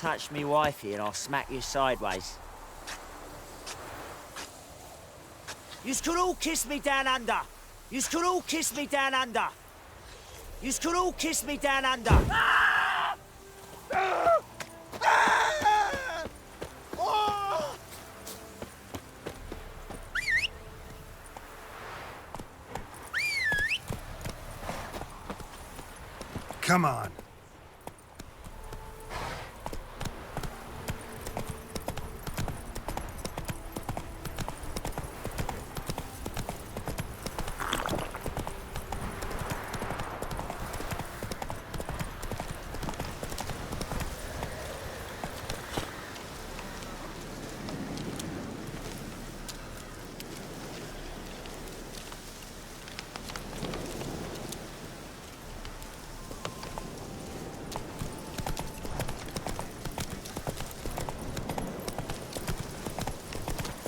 touch me wifey and I'll smack you sideways. Yous could all kiss me down under. Yous could all kiss me down under. Yous could all kiss me down under. Ah! Ah! Ah! Oh! Come on.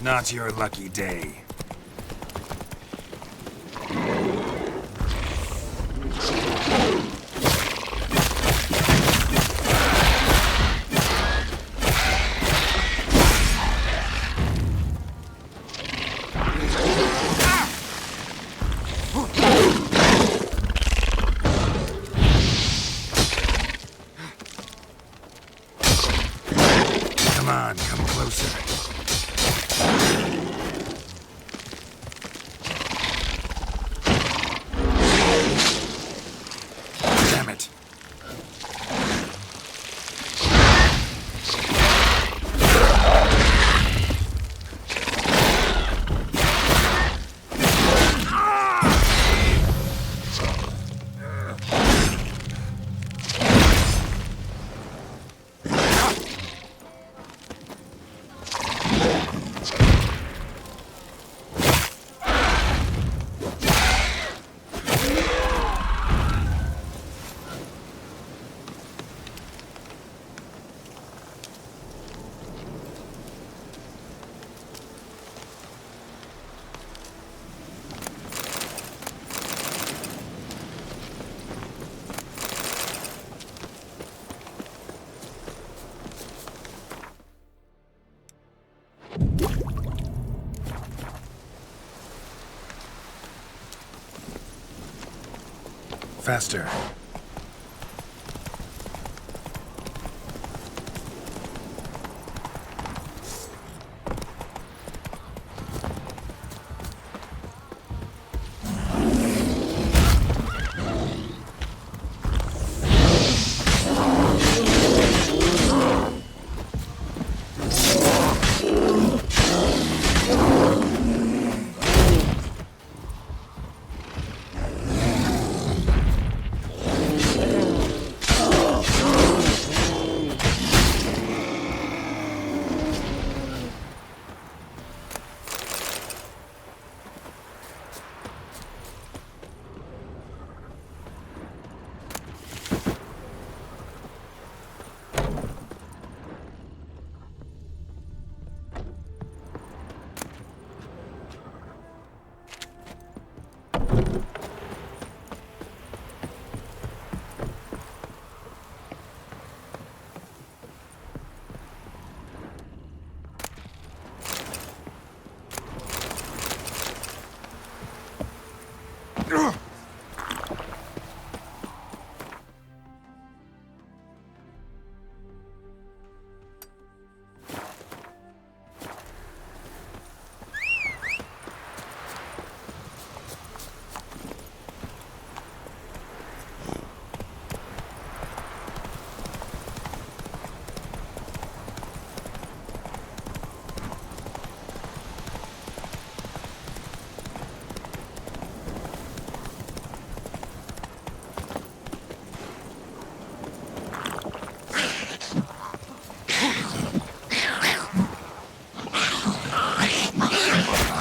Not your lucky day. Come on, come closer. Faster.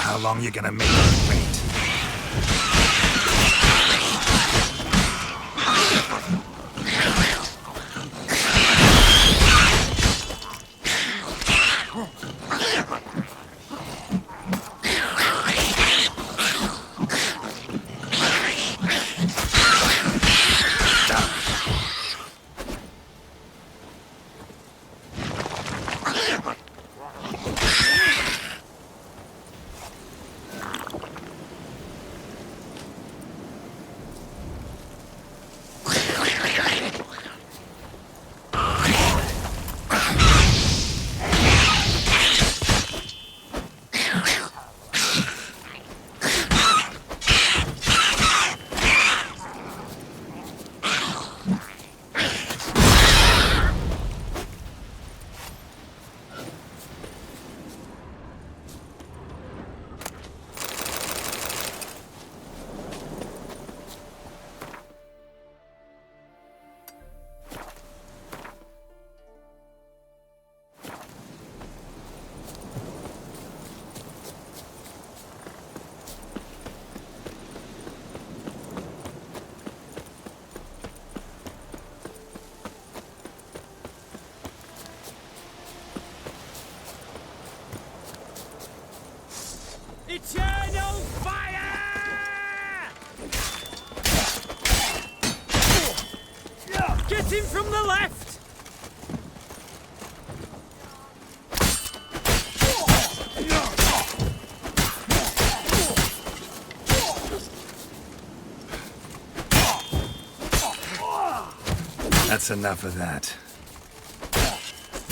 How long you gonna make me wait? Eternal fire! Get him from the left! That's enough of that.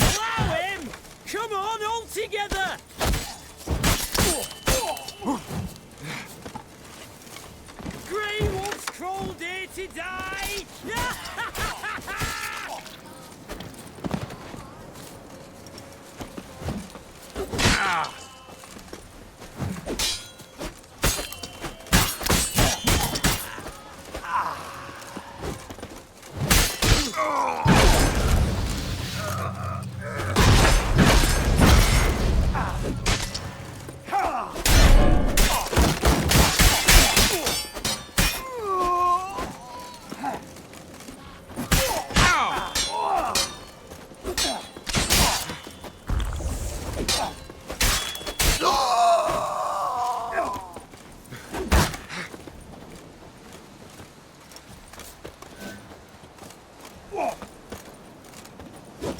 Allow him! Come on, all together! Grey wolves crawled here to die!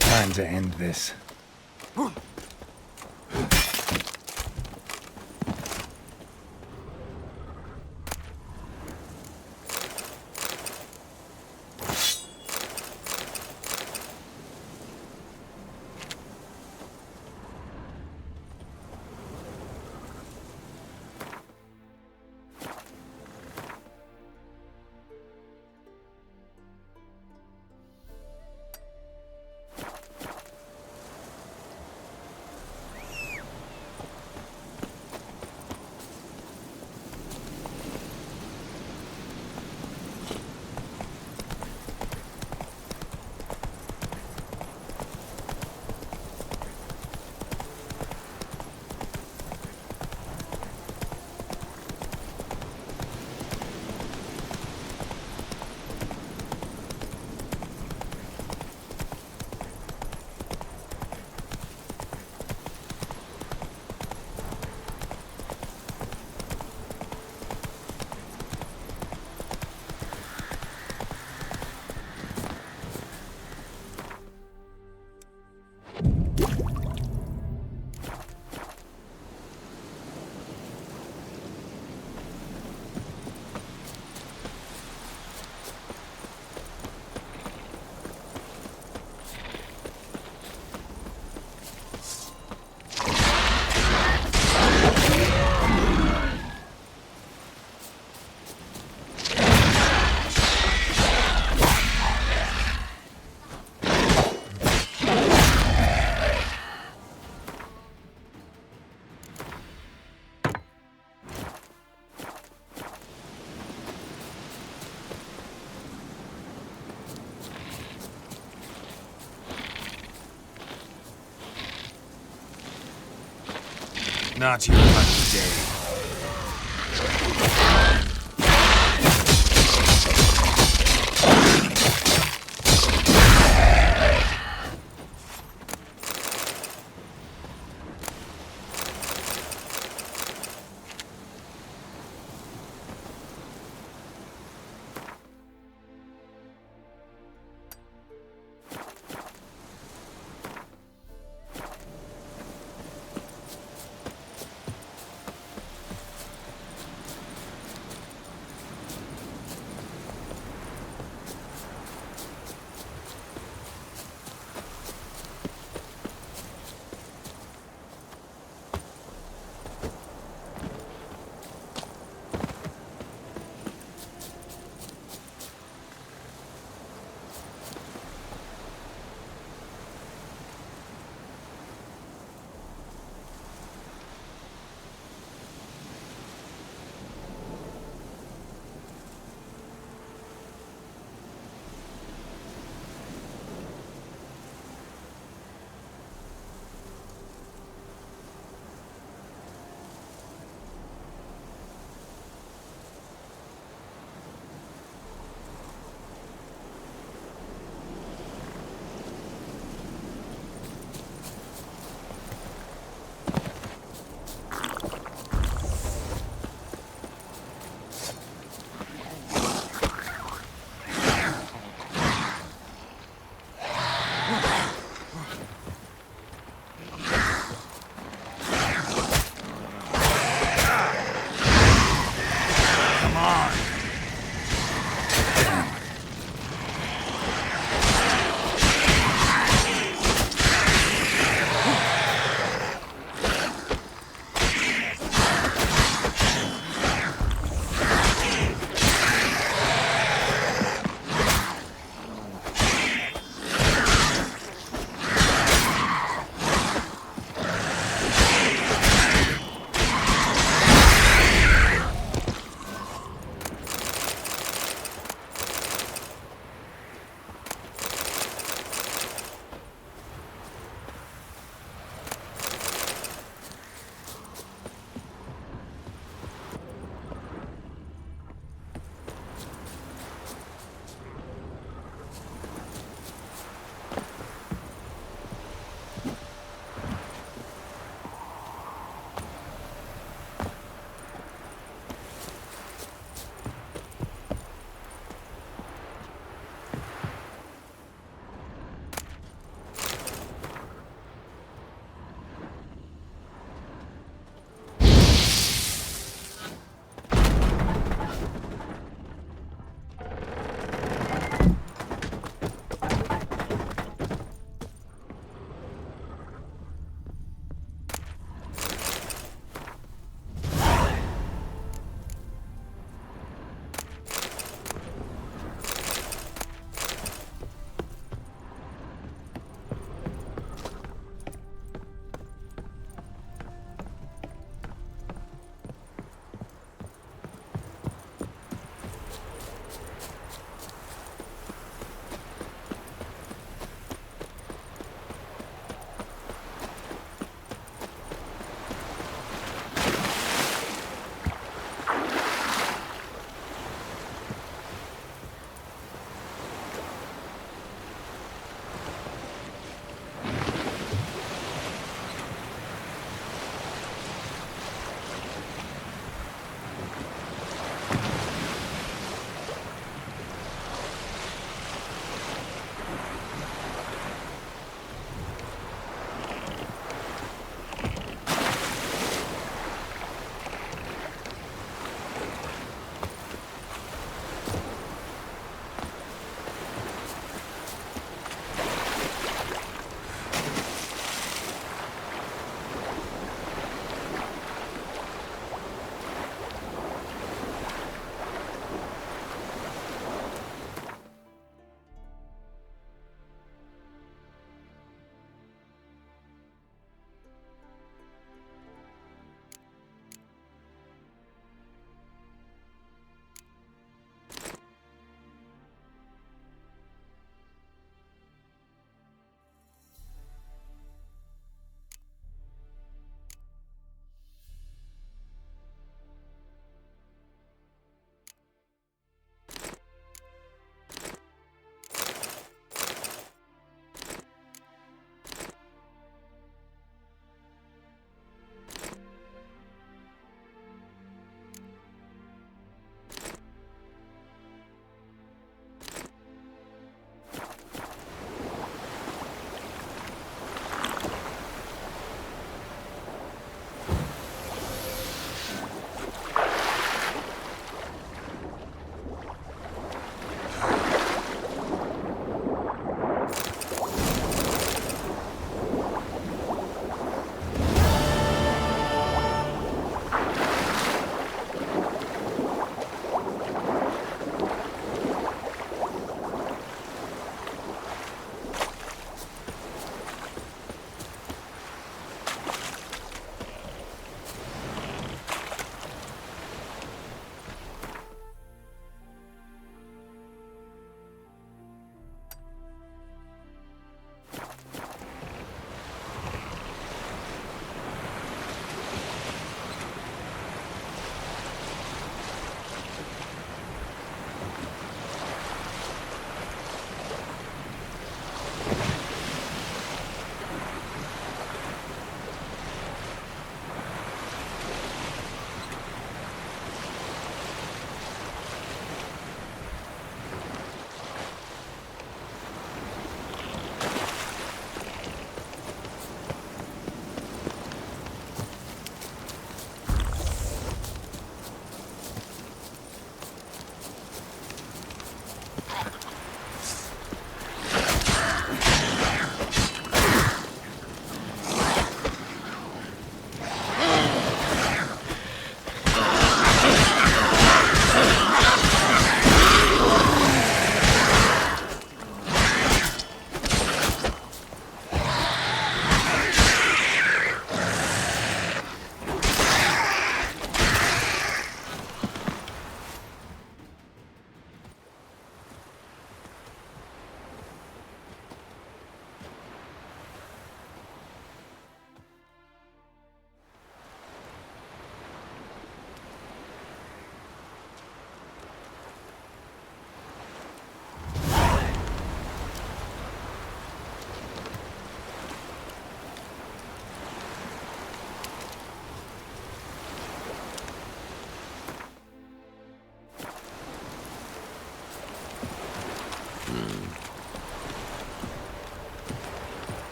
Time to end this. Not your lucky day.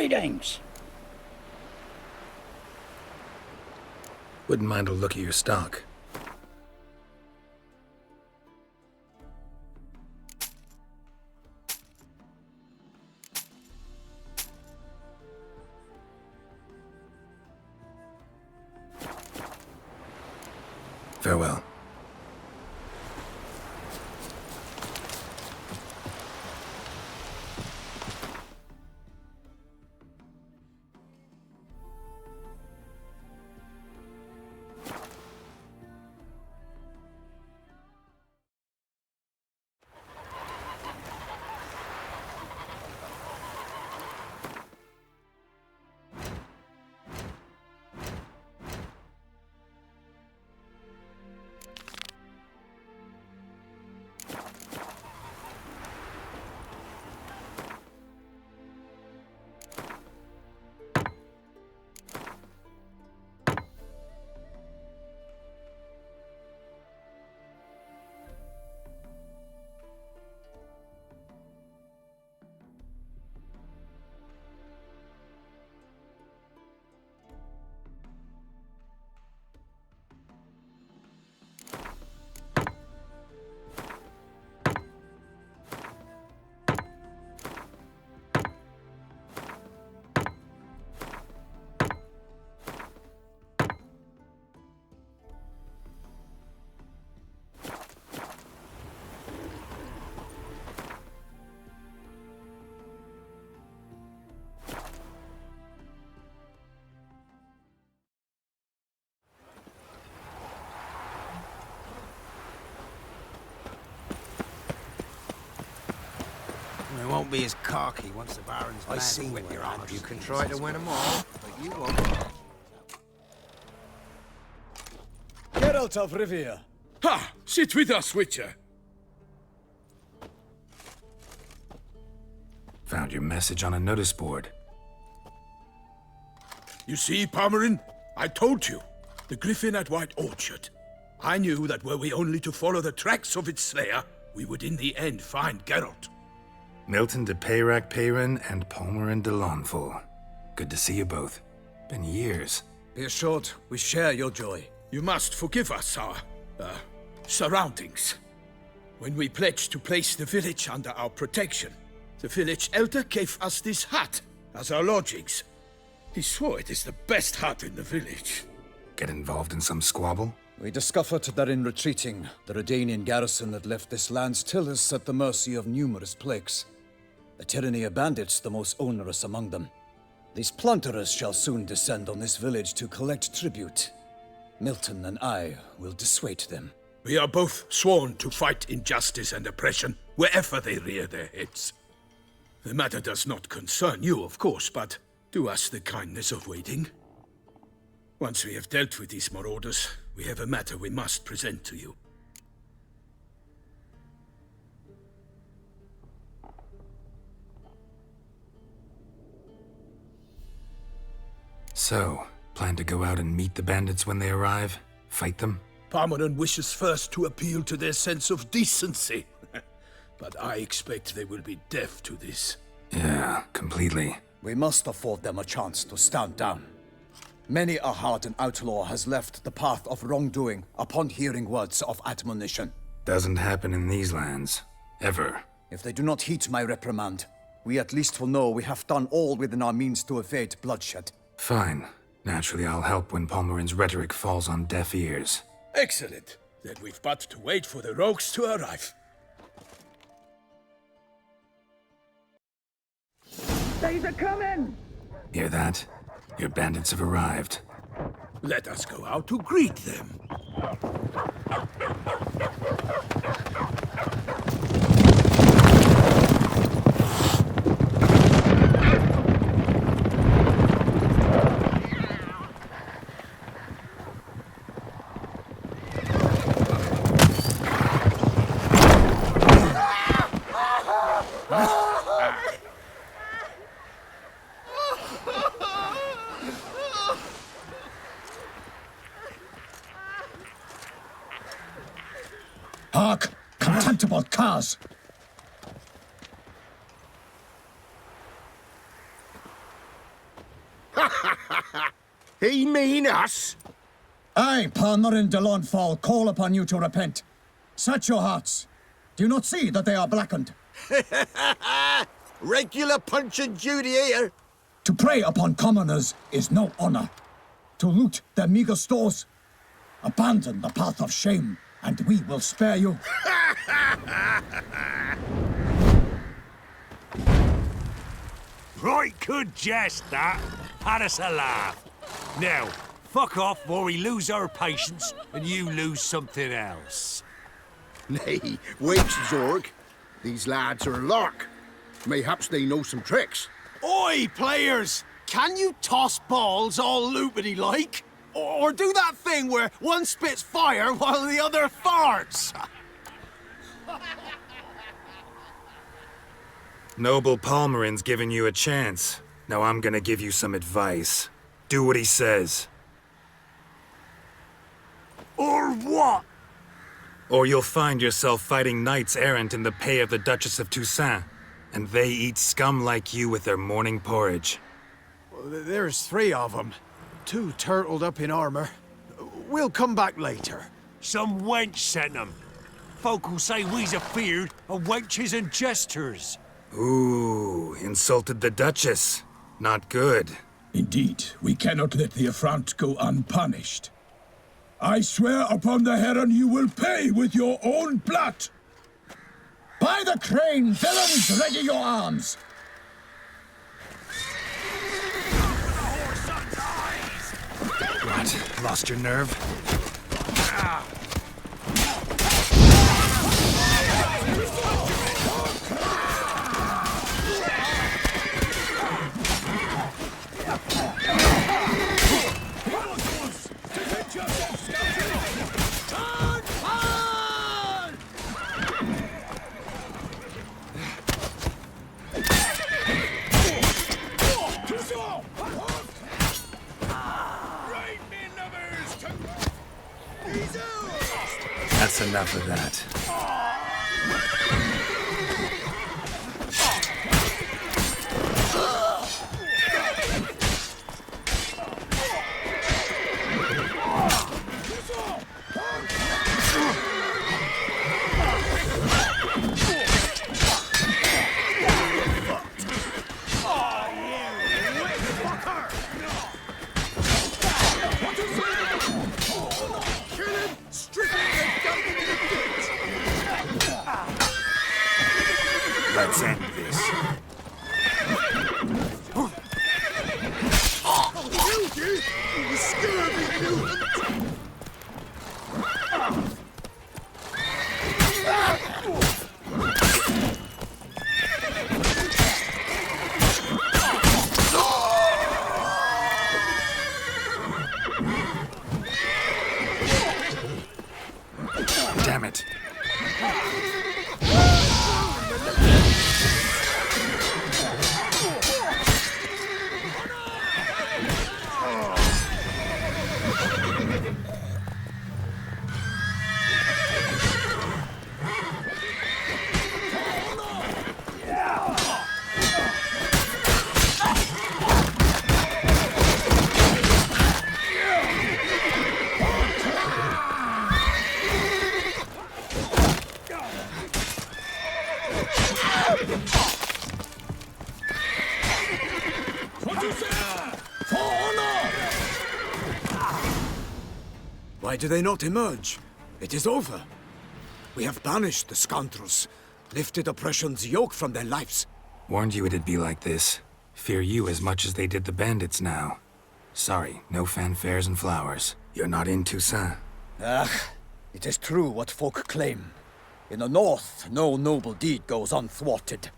Greetings. Wouldn't mind a look at your stock. Farewell. They won't be as cocky once the Baron's I land see whip where your arse. you can try to win them all, but you won't. Geralt of Rivia. Ha! Sit with us, Witcher. Found your message on a notice board. You see, Palmerin? I told you. The griffin at White Orchard. I knew that were we only to follow the tracks of its slayer, we would in the end find Geralt. Milton de Peyrac Peyrin and Palmerin de Lawnful. Good to see you both. Been years. Be assured, we share your joy. You must forgive us our, surroundings. When we pledged to place the village under our protection, the village elder gave us this hut as our lodgings. He swore it is the best hut in the village. Get involved in some squabble? We discovered that in retreating, the Redanian garrison had left this land still is at the mercy of numerous plagues. The tyranny of bandits the most onerous among them. These plunderers shall soon descend on this village to collect tribute. Milton and I will dissuade them. We are both sworn to fight injustice and oppression wherever they rear their heads. The matter does not concern you, of course, but do us the kindness of waiting. Once we have dealt with these marauders, we have a matter we must present to you. So, plan to go out and meet the bandits when they arrive? Fight them? Palmerin wishes first to appeal to their sense of decency. But I expect they will be deaf to this. Yeah, completely. We must afford them a chance to stand down. Many a hardened outlaw has left the path of wrongdoing upon hearing words of admonition. Doesn't happen in these lands. Ever. If they do not heed my reprimand, we at least will know we have done all within our means to evade bloodshed. Fine. Naturally, I'll help when Palmerin's rhetoric falls on deaf ears. Excellent. Then we've but to wait for the rogues to arrive. They're coming! Hear that? Your bandits have arrived. Let us go out to greet them. Hark! Contemptible curs! He mean us? I, Palmerin de Lawnfall, call upon you to repent. Set your hearts. Do you not see that they are blackened? Regular punch and duty here. To prey upon commoners is no honor. To loot their meager stores, abandon the path of shame, and we will spare you. Right good jest, that. Had us a laugh. Now, fuck off or we lose our patience and you lose something else. Nay, wait, Zorg. These lads are a lark. Mayhaps they know some tricks. Oi, players! Can you toss balls all loopity-like? Or do that thing where one spits fire while the other farts? Noble Palmerin's giving you a chance. Now I'm gonna give you some advice. Do what he says. Or what? Or you'll find yourself fighting knights errant in the pay of the Duchess of Toussaint. And they eat scum like you with their morning porridge. There's 3 of them. 2 turtled up in armor. We'll come back later. Some wench sent them. Folk will say we's afeard of wenches and jesters. Ooh, insulted the Duchess. Not good. Indeed, we cannot let the affront go unpunished. I swear upon the Heron you will pay with your own blood! By the crane, villains, ready your arms! What? Lost your nerve? That's enough of that. Let's end this. Damn it. Why do they not emerge? It is over. We have banished the scoundrels, lifted oppression's yoke from their lives. Warned you it'd be like this. Fear you as much as they did the bandits now. Sorry, no fanfares and flowers. You're not in Toussaint. It is true what folk claim. In the north, no noble deed goes unthwarted.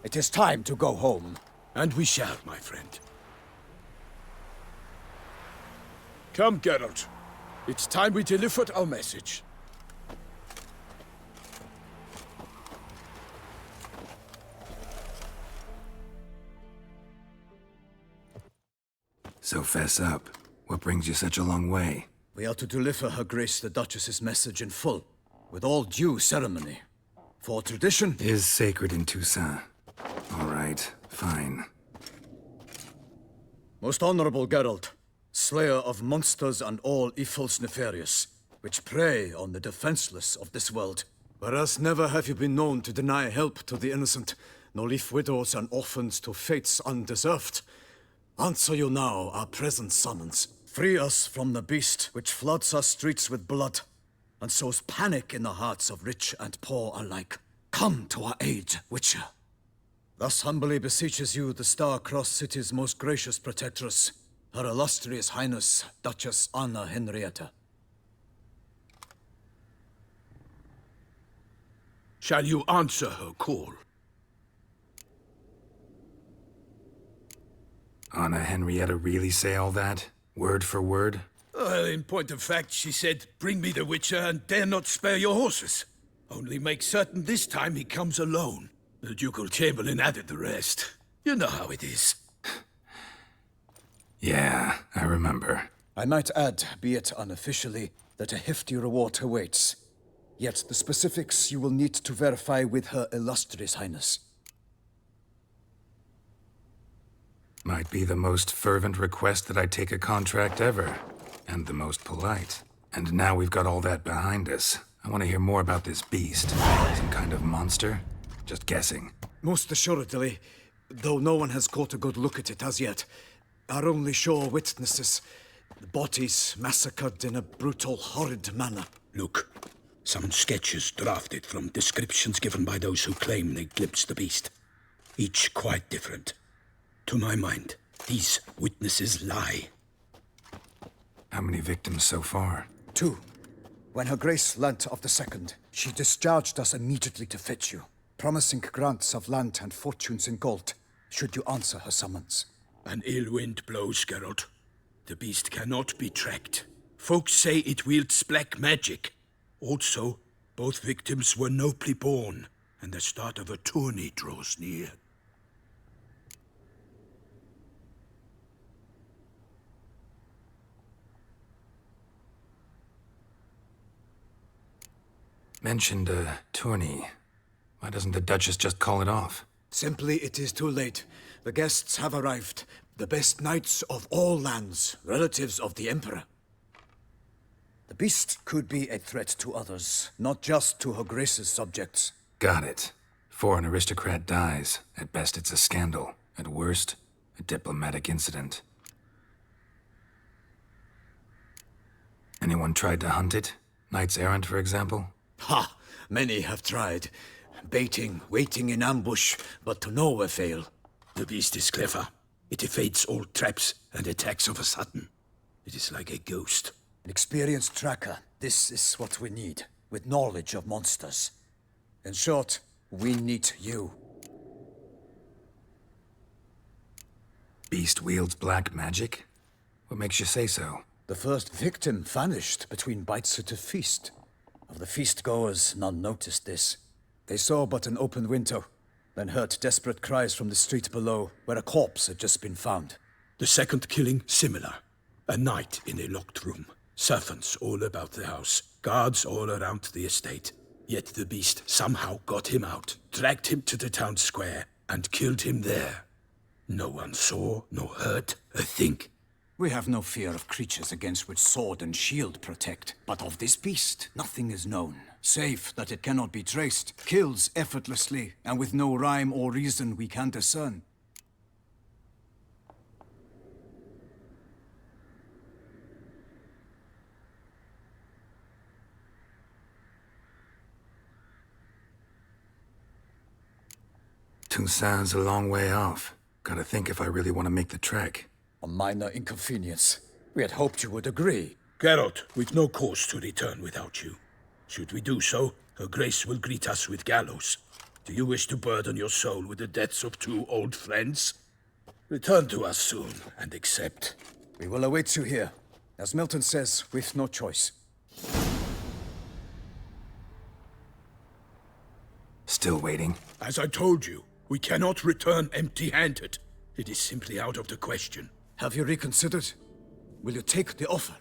It is time to go home. And we shall, my friend. Come, Geralt. It's time we delivered our message. So fess up. What brings you such a long way? We are to deliver Her Grace the Duchess's message in full, with all due ceremony. For tradition Is sacred in Toussaint. All right, fine. Most honorable Geralt, slayer of monsters and all evils nefarious, which prey on the defenseless of this world. Whereas never have you been known to deny help to the innocent, nor leave widows and orphans to fates undeserved. Answer you now our present summons. Free us from the beast which floods our streets with blood, and sows panic in the hearts of rich and poor alike. Come to our aid, Witcher. Thus humbly beseeches you the Star-Crossed City's most gracious protectress, Her Illustrious Highness, Duchess Anna Henrietta. Shall you answer her call? Anna Henrietta really say all that? Word for word? Well, in point of fact, she said, bring me the Witcher and dare not spare your horses. Only make certain this time he comes alone. The Ducal Chamberlain added the rest. You know how it is. Yeah, I remember. I might add, be it unofficially, that a hefty reward awaits. Yet the specifics you will need to verify with Her Illustrious Highness. Might be the most fervent request that I take a contract ever. And the most polite. And now we've got all that behind us. I want to hear more about this beast. Some kind of monster? Just guessing. Most assuredly, though no one has caught a good look at it as yet. Our only sure witnesses. The bodies massacred in a brutal, horrid manner. Look, some sketches drafted from descriptions given by those who claim they glimpsed the beast. Each quite different. To my mind, these witnesses lie. How many victims so far? 2. When Her Grace learnt of the second, she discharged us immediately to fetch you, promising grants of land and fortunes in gold, should you answer her summons. An ill wind blows, Geralt. The beast cannot be tracked. Folks say it wields black magic. Also, both victims were nobly born, and the start of a tourney draws near. Mentioned a tourney. Why doesn't the Duchess just call it off? Simply, it is too late. The guests have arrived. The best knights of all lands, relatives of the Emperor. The beast could be a threat to others, not just to Her Grace's subjects. Got it. Before an aristocrat dies, at best it's a scandal. At worst, a diplomatic incident. Anyone tried to hunt it? Knights errant, for example? Ha! Many have tried. Baiting, waiting in ambush, but to no avail. The beast is clever. It evades all traps and attacks of a sudden. It is like a ghost. An experienced tracker. This is what we need, with knowledge of monsters. In short, we need you. Beast wields black magic? What makes you say so? The first victim vanished between bites at a feast. Of the feast-goers, none noticed this. They saw but an open window, then heard desperate cries from the street below, where a corpse had just been found. The second killing, similar. A night in a locked room. Servants all about the house. Guards all around the estate. Yet the beast somehow got him out, dragged him to the town square, and killed him there. No one saw, nor heard a thing. We have no fear of creatures against which sword and shield protect. But of this beast, nothing is known. Save that it cannot be traced, kills effortlessly, and with no rhyme or reason we can discern. Toussaint's a long way off. Gotta think if I really want to make the trek. A minor inconvenience. We had hoped you would agree. Geralt, we've no cause to return without you. Should we do so, Her Grace will greet us with gallows. Do you wish to burden your soul with the deaths of 2 old friends? Return to us soon, and accept. We will await you here. As Milton says, we've no choice. Still waiting? As I told you, we cannot return empty-handed. It is simply out of the question. Have you reconsidered? Will you take the offer?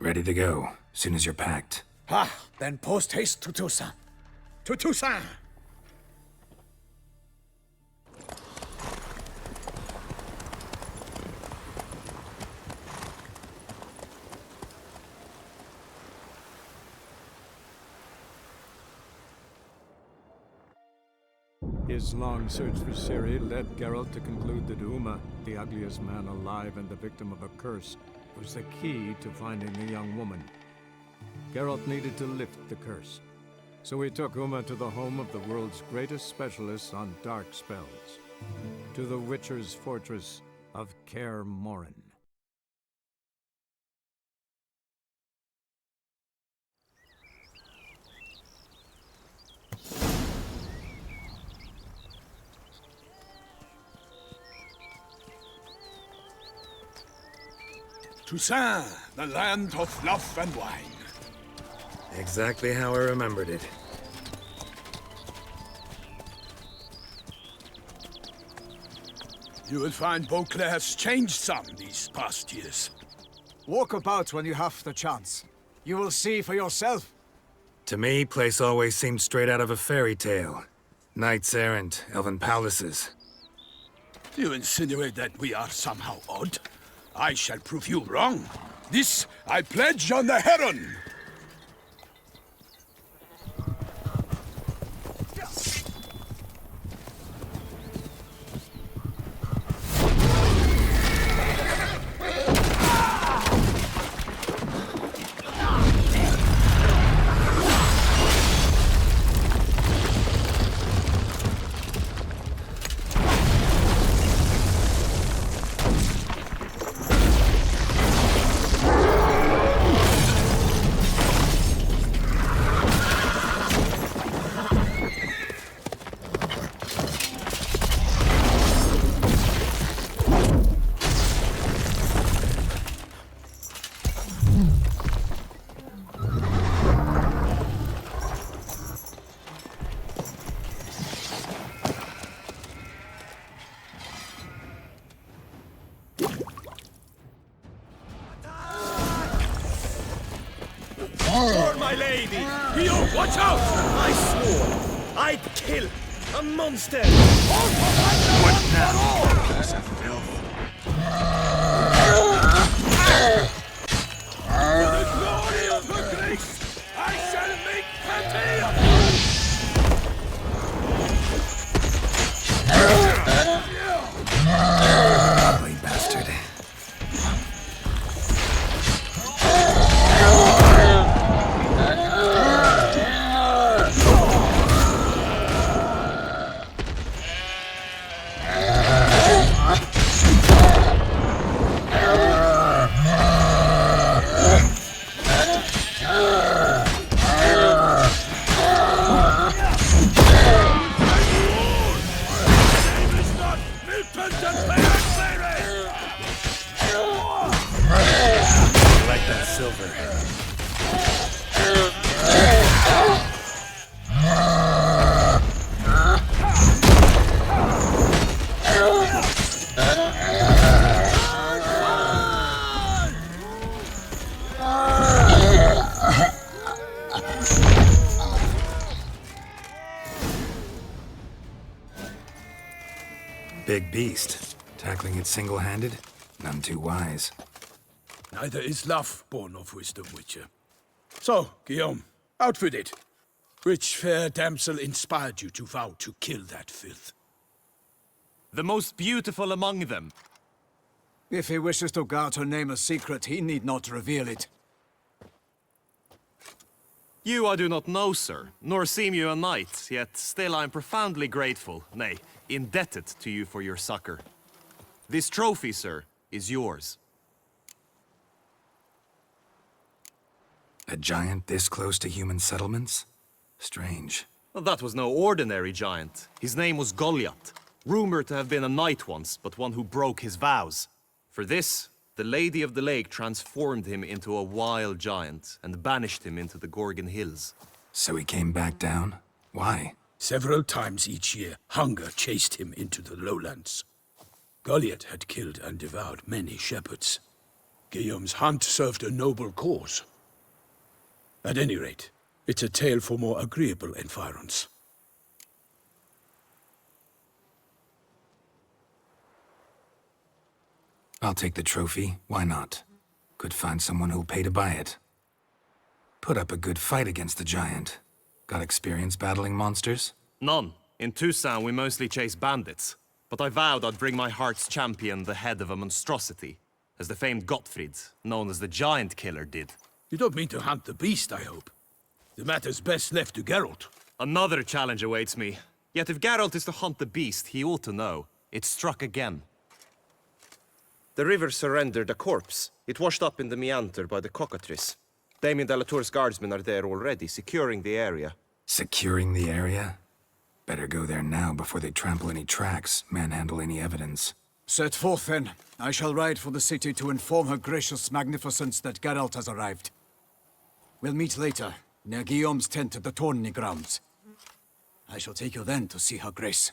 Ready to go, soon as you're packed. Ah, then post haste to Toussaint. To Toussaint! His long search for Ciri led Geralt to conclude that Uma, the ugliest man alive and the victim of a curse, was the key to finding the young woman. Geralt needed to lift the curse, so he took Uma to the home of the world's greatest specialists on dark spells, to the Witcher's fortress of Kaer Morhen. Toussaint, the land of love and wine. Exactly how I remembered it. You will find Beauclair's changed some these past years. Walk about when you have the chance. You will see for yourself. To me, place always seemed straight out of a fairy tale. Knights errant, elven palaces. You insinuate that we are somehow odd? I shall prove you wrong. This I pledge on the Heron! For my lady! Rio, watch out! I swore I'd kill a monster! What now? Piece of filth. For the glory of her grace, I shall make Pantea! Ugly bastard. Big beast. Tackling it single-handed? None too wise. Neither is love born of wisdom, Witcher. So, Guillaume, out with it. Which fair damsel inspired you to vow to kill that filth? The most beautiful among them. If he wishes to guard her name a secret, he need not reveal it. You I do not know, sir, nor seem you a knight, yet still I am profoundly grateful, nay, indebted to you for your succor. This trophy, sir, is yours. A giant this close to human settlements? Strange. Well, that was no ordinary giant. His name was Goliath, rumored to have been a knight once, but one who broke his vows. For this, the Lady of the Lake transformed him into a wild giant and banished him into the Gorgon Hills. So he came back down? Why? Several times each year, hunger chased him into the lowlands. Goliath had killed and devoured many shepherds. Guillaume's hunt served a noble cause. At any rate, it's a tale for more agreeable environs. I'll take the trophy. Why not? Could find someone who'll pay to buy it. Put up a good fight against the giant. Got experience battling monsters? None. In Toussaint, we mostly chase bandits. But I vowed I'd bring my heart's champion the head of a monstrosity, as the famed Gottfried, known as the Giant Killer, did. You don't mean to hunt the beast, I hope. The matter's best left to Geralt. Another challenge awaits me. Yet if Geralt is to hunt the beast, he ought to know. It struck again. The river surrendered a corpse. It washed up in the meander by the cockatrice. Damien de la Tour's guardsmen are there already, securing the area. Securing the area? Better go there now before they trample any tracks, manhandle any evidence. Set forth, then. I shall ride for the city to inform her gracious magnificence that Geralt has arrived. We'll meet later, near Guillaume's tent at the Tourney grounds. I shall take you then to see her grace.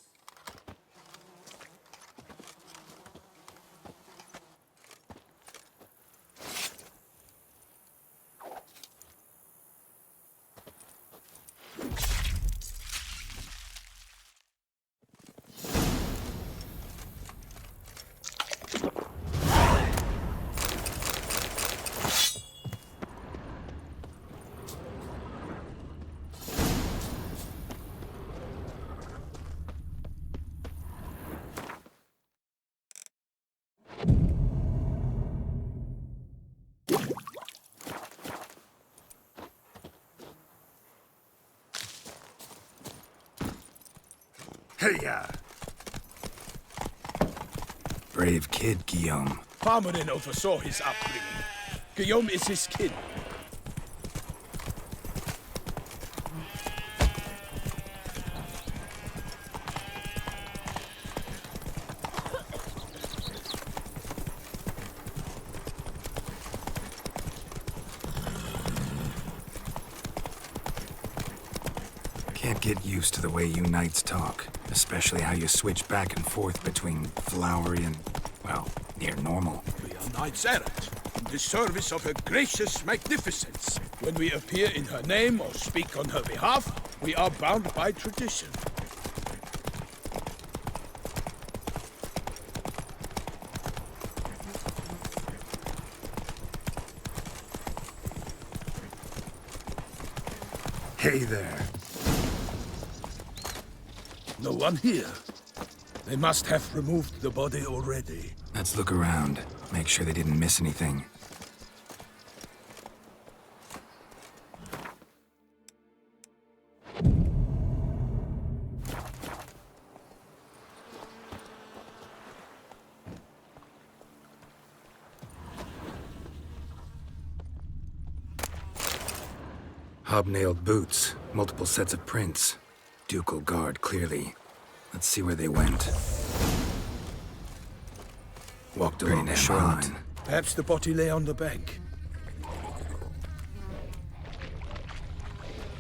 Hey-ya! Brave kid, Guillaume. Parmanin oversaw his upbringing. Guillaume is his kin. Can't get used to the way you knights talk. Especially how you switch back and forth between flowery and, well, near normal. We are knights errant, in the service of her gracious magnificence. When we appear in her name or speak on her behalf, we are bound by tradition. Hey there. No one here. They must have removed the body already. Let's look around. Make sure they didn't miss anything. Hobnailed boots, multiple sets of prints. Ducal guard, clearly. Let's see where they went. Walked along the shoreline. Perhaps the body lay on the bank.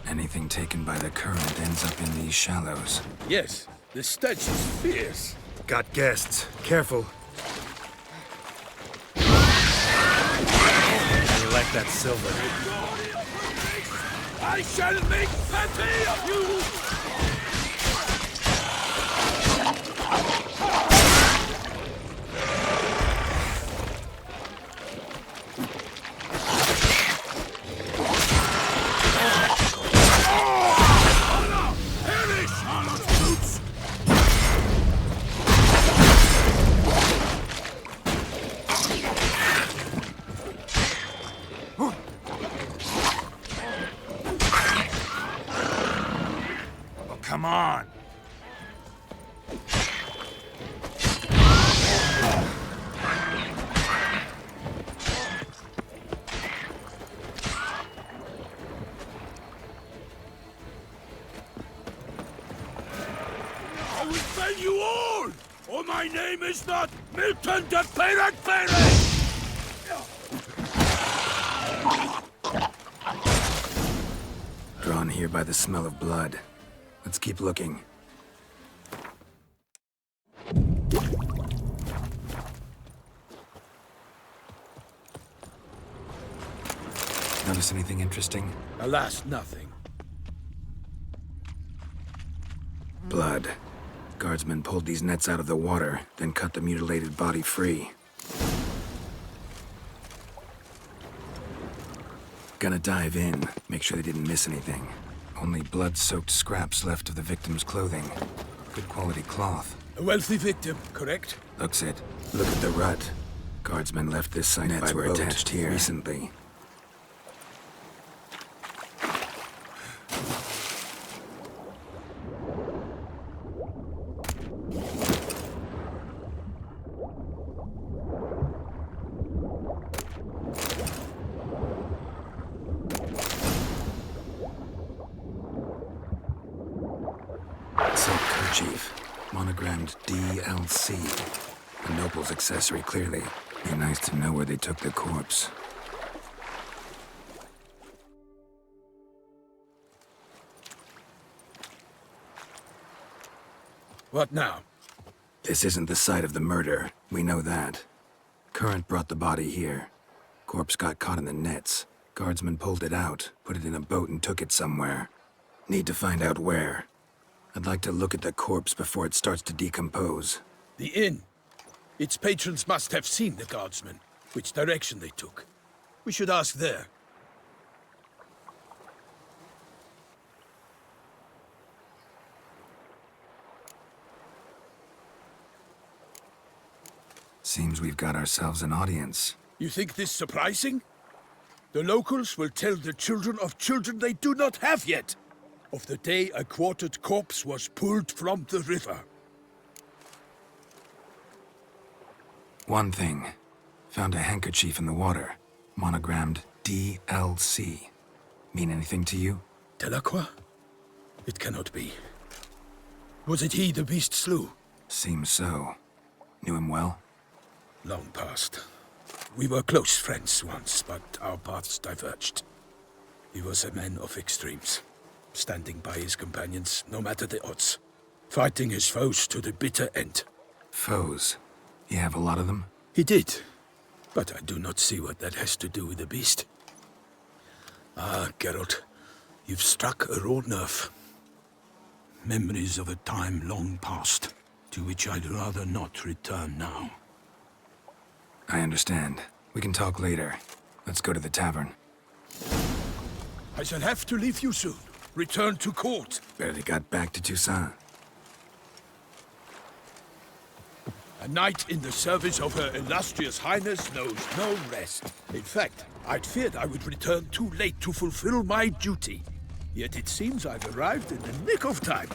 Anything taken by the current ends up in these shallows. Yes, the stench is fierce. Got guests. Careful. Collect that silver. I shall make petty of you! Come on! I will fell you all, or my name is not Milton de Peyrac-Peyrac! Drawn here by the smell of blood. Let's keep looking. Notice anything interesting? Alas, nothing. Blood. Guardsmen pulled these nets out of the water, then cut the mutilated body free. Gonna dive in, make sure they didn't miss anything. Only blood-soaked scraps left of the victim's clothing. Good quality cloth. A wealthy victim, correct? Looks it. Look at the rut. Guardsmen left this site by boat attached here recently. Silk kerchief, monogrammed DLC. A noble's accessory, clearly. Be nice to know where they took the corpse. What now? This isn't the site of the murder. We know that. Current brought the body here. Corpse got caught in the nets. Guardsmen pulled it out, put it in a boat and took it somewhere. Need to find out where. I'd like to look at the corpse before it starts to decompose. The inn. Its patrons must have seen the guardsmen, which direction they took. We should ask there. Seems we've got ourselves an audience. You think this surprising? The locals will tell the children of children they do not have yet, of the day a quartered corpse was pulled from the river. One thing. Found a handkerchief in the water. Monogrammed DLC. Mean anything to you? Delacroix? It cannot be. Was it he the beast slew? Seems so. Knew him well? Long past. We were close friends once, but our paths diverged. He was a man of extremes, standing by his companions no matter the odds, fighting his foes to the bitter end. Foes? You have a lot of them? He did, but I do not see what that has to do with the beast. Ah, Geralt, you've struck a raw nerve. Memories of a time long past, to which I'd rather not return now. I understand. We can talk later. Let's go to the tavern. I shall have to leave you soon. Return to court. Barely got back to Toussaint. A knight in the service of Her Illustrious Highness knows no rest. In fact, I'd feared I would return too late to fulfill my duty. Yet it seems I've arrived in the nick of time.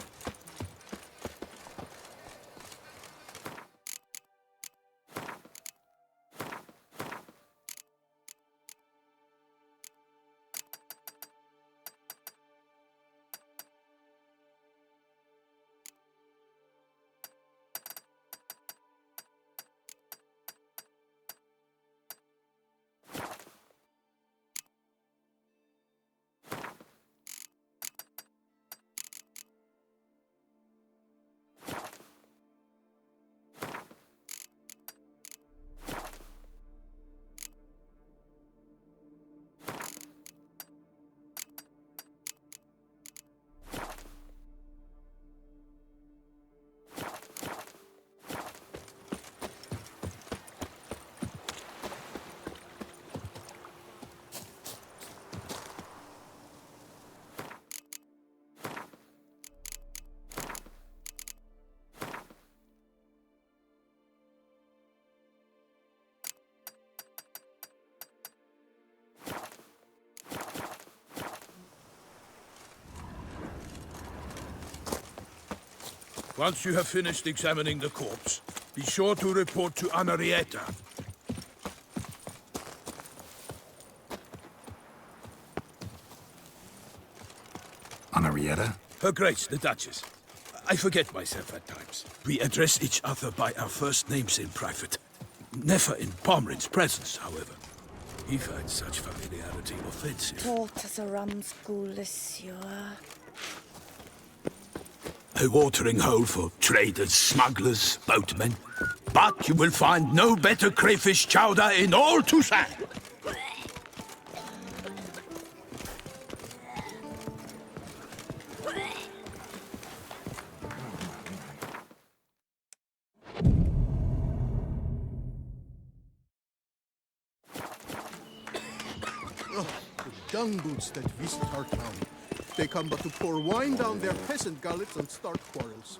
Once you have finished examining the corpse, be sure to report to Henrietta. Henrietta? Her Grace, the Duchess. I forget myself at times. We address each other by our first names in private. Never in Palmerin's presence, however. He finds such familiarity offensive. Taught as a rum school, monsieur. A watering hole for traders, smugglers, boatmen. But you will find no better crayfish chowder in all Toussaint. dung boots that visit our town. They come but to pour wine down their peasant gullets and start quarrels.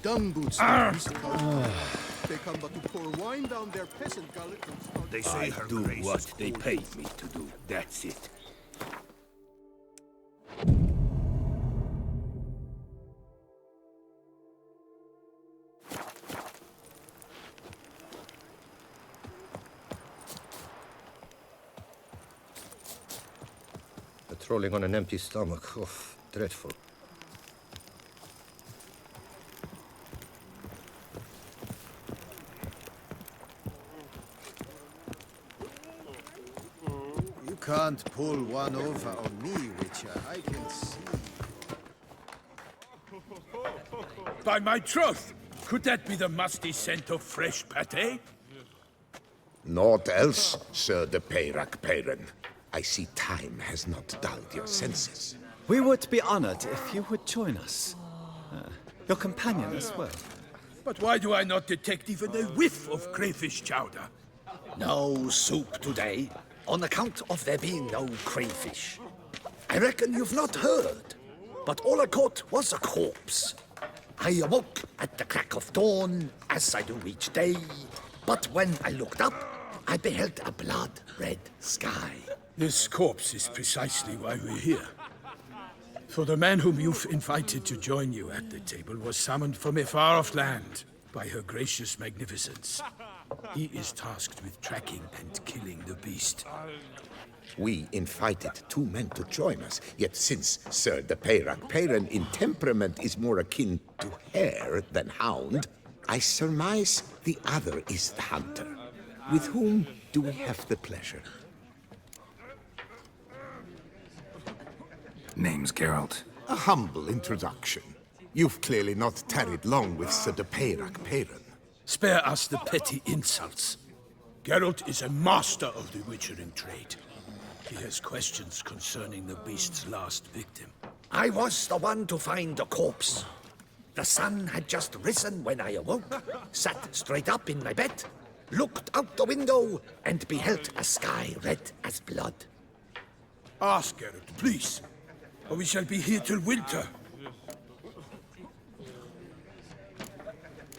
Dung boots that visit our town. They come but to pour wine down their peasant gullets and start... They say I do what they paid me to do. That's it. Patrolling on an empty stomach. Oh, dreadful. You can't pull one over on me, Witcher. I can see. By my troth, could that be the musty scent of fresh pate? Naught else, Sir de Peyrak-Peyran. I see time has not dulled your senses. We would be honored if you would join us. Your companion as well. But why do I not detect even a whiff of crayfish chowder? No soup today, on account of there being no crayfish. I reckon you've not heard, but all I caught was a corpse. I awoke at the crack of dawn, as I do each day, but when I looked up, I beheld a blood-red sky. This corpse is precisely why we're here. For the man whom you've invited to join you at the table was summoned from a far-off land by her gracious magnificence. He is tasked with tracking and killing the beast. We invited two men to join us, yet since Sir de Peyrak-Peyran in temperament is more akin to hare than hound, I surmise the other is the hunter. With whom do we have the pleasure? Name's Geralt. A humble introduction. You've clearly not tarried long with Sir de Peyrak-Peyran. Spare us the petty insults. Geralt is a master of the witchering trade. He has questions concerning the beast's last victim. I was the one to find the corpse. The sun had just risen when I awoke, sat straight up in my bed, looked out the window, and beheld a sky red as blood. Ask Geralt, please, or we shall be here till winter.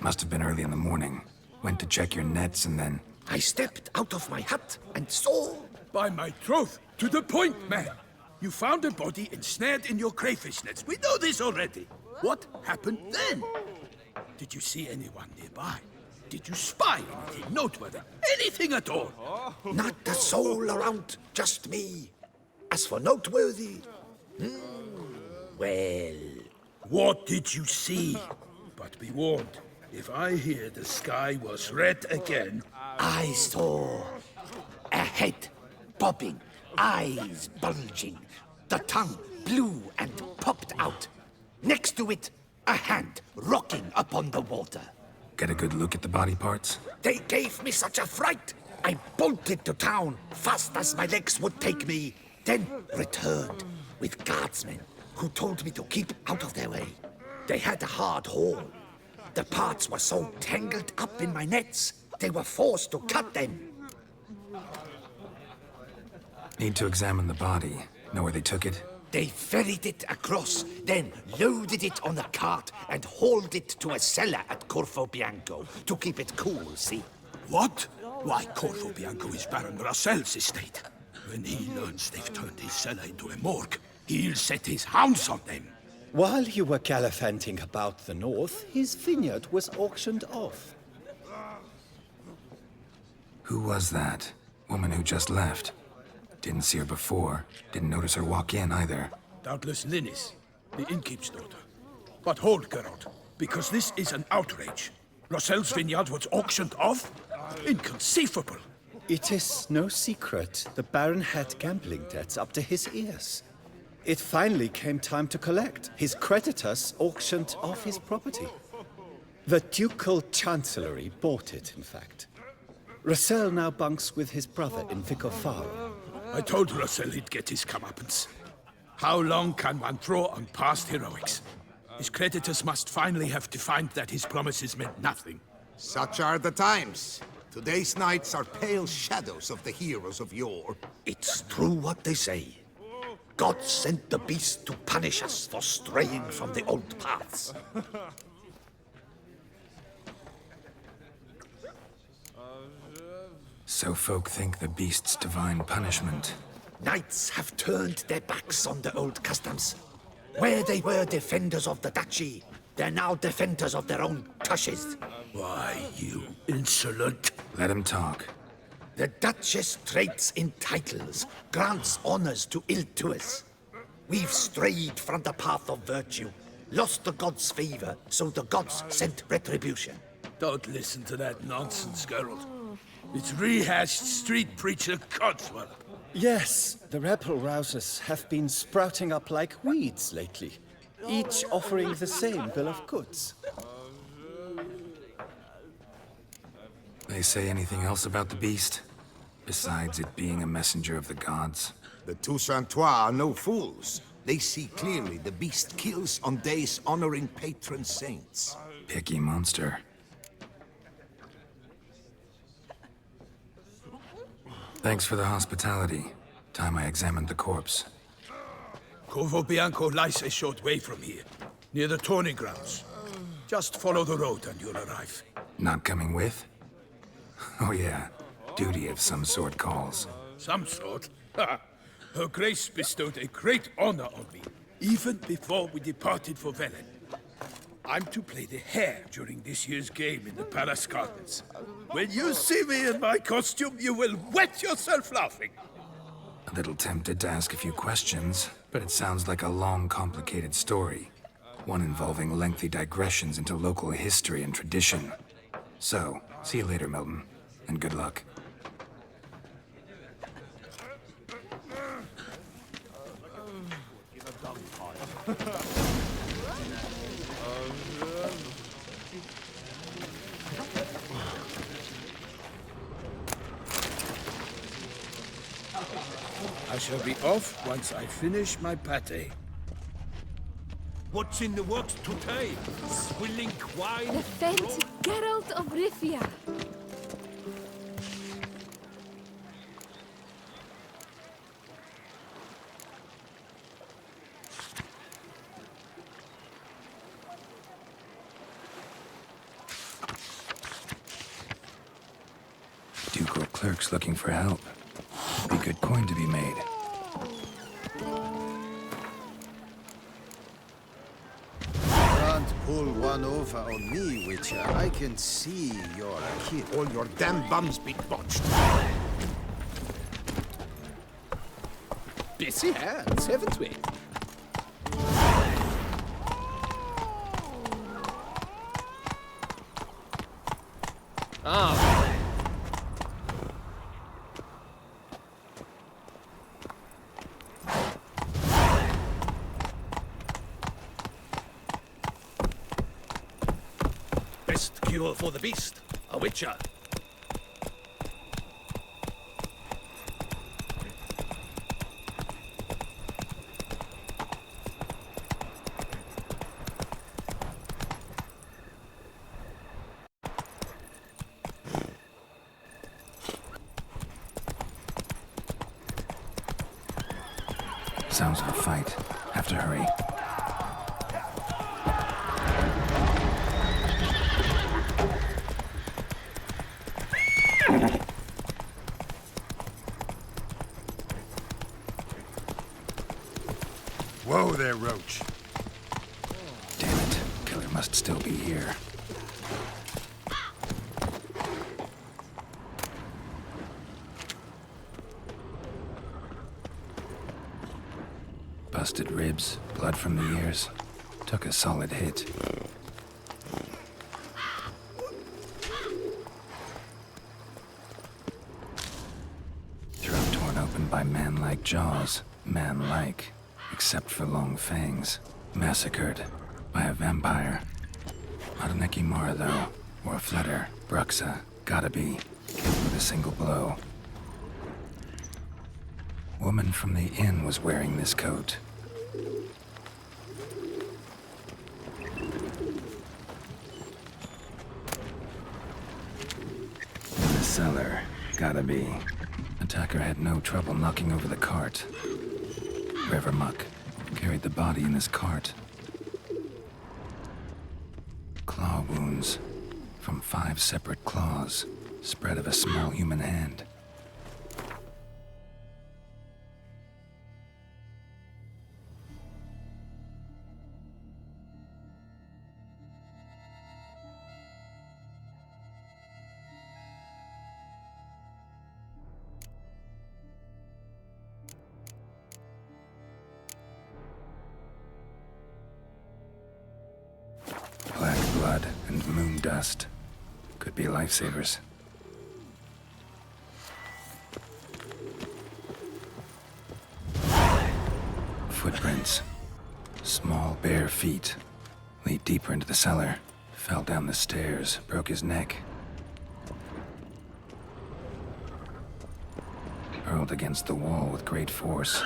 Must have been early in the morning. Went to check your nets and then... I stepped out of my hut and saw... By my troth, to the point, man. You found a body ensnared in your crayfish nets. We know this already. What happened then? Did you see anyone nearby? Did you spy anything noteworthy? Anything at all? Not a soul around, just me. As for noteworthy... well... What did you see? But be warned, if I hear the sky was red again... I saw a head bobbing, eyes bulging, the tongue blew and popped out. Next to it, a hand rocking upon the water. Get a good look at the body parts? They gave me such a fright. I bolted to town fast as my legs would take me, then returned with guardsmen who told me to keep out of their way. They had a hard haul. The parts were so tangled up in my nets, they were forced to cut them. Need to examine the body. Know where they took it? They ferried it across, then loaded it on a cart and hauled it to a cellar at Corvo Bianco to keep it cool, see? What? Why, Corvo Bianco is Baron Russell's estate. When he learns they've turned his cellar into a morgue, he'll set his hounds on them. While you were gallivanting about the north, his vineyard was auctioned off. Who was that? Woman who just left. Didn't see her before. Didn't notice her walk in either. Doubtless Linnis, the innkeep's daughter. But hold, Geralt, because this is an outrage. Rossel's vineyard was auctioned off? Inconceivable! It is no secret the Baron had gambling debts up to his ears. It finally came time to collect. His creditors auctioned off his property. The Ducal Chancellery bought it, in fact. Rossel now bunks with his brother in Vic of Faro. I told Rossel he'd get his comeuppance. How long can one throw on past heroics? His creditors must finally have defined that his promises meant nothing. Such are the times. Today's knights are pale shadows of the heroes of yore. It's true what they say. God sent the beast to punish us for straying from the old paths. So folk think the beast's divine punishment. Knights have turned their backs on the old customs. Where they were defenders of the duchy, they're now defenders of their own tushes. Why, you insolent... Let him talk. The Duchess trades in titles, grants honors to ill-doers. We've strayed from the path of virtue, lost the gods' favor, so the gods sent retribution. Don't listen to that nonsense, Geralt. It's rehashed street preacher codswallop. Yes, the rebel rousers have been sprouting up like weeds lately, each offering the same bill of goods. They say anything else about the beast? Besides it being a messenger of the gods? The Toussaintois are no fools. They see clearly the beast kills on days honoring patron saints. Picky monster. Thanks for the hospitality. Time I examined the corpse. Corvo Bianco lies a short way from here, near the tourney grounds. Just follow the road and you'll arrive. Not coming with? Oh yeah, duty of some sort calls. Some sort? Her Grace bestowed a great honor on me, even before we departed for Velen. I'm to play the hare during this year's game in the Palace Gardens. When you see me in my costume, you will wet yourself laughing. A little tempted to ask a few questions, but it sounds like a long, complicated story. One involving lengthy digressions into local history and tradition. So, see you later, Milton, and good luck. I shall be off once I finish my pate. What's in the works today? Swilling wine? The fent Geralt of Rivia. Ducal clerk's looking for help. Be good coin to be made. Can't pull one over on me, Witcher. I can see you're a kid. All your damn bums be botched. Busy hands, haven't we? Ah. Best cure for the beast, a witcher. Sounds like a fight. Have to hurry. Whoa there, Roach. must still be here. Busted ribs, blood from the ears. Took a solid hit. Throat torn open by man-like jaws. Man-like, except for long fangs. Massacred by a vampire. Not an Ekimara, though, or a Flutter. Bruxa, gotta be. Killed with a single blow. Woman from the inn was wearing this coat. In the cellar, gotta be. Attacker had no trouble knocking over the cart. River muck carried the body in his cart. Claw wounds from 5 separate claws, spread of a small human hand. Black blood and moon dust. Could be lifesavers. Footprints. Small, bare feet. Lead deeper into the cellar. Fell down the stairs, broke his neck. Hurled against the wall with great force.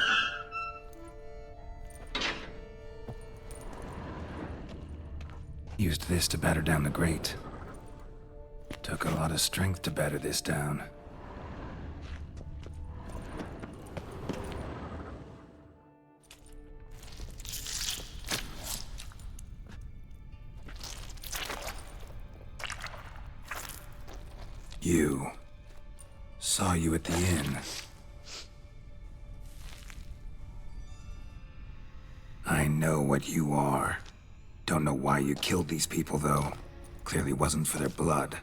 Used this to batter down the grate. Took a lot of strength to batter this down. You. Saw you at the inn. I know what you are. Don't know why you killed these people, though. Clearly wasn't for their blood.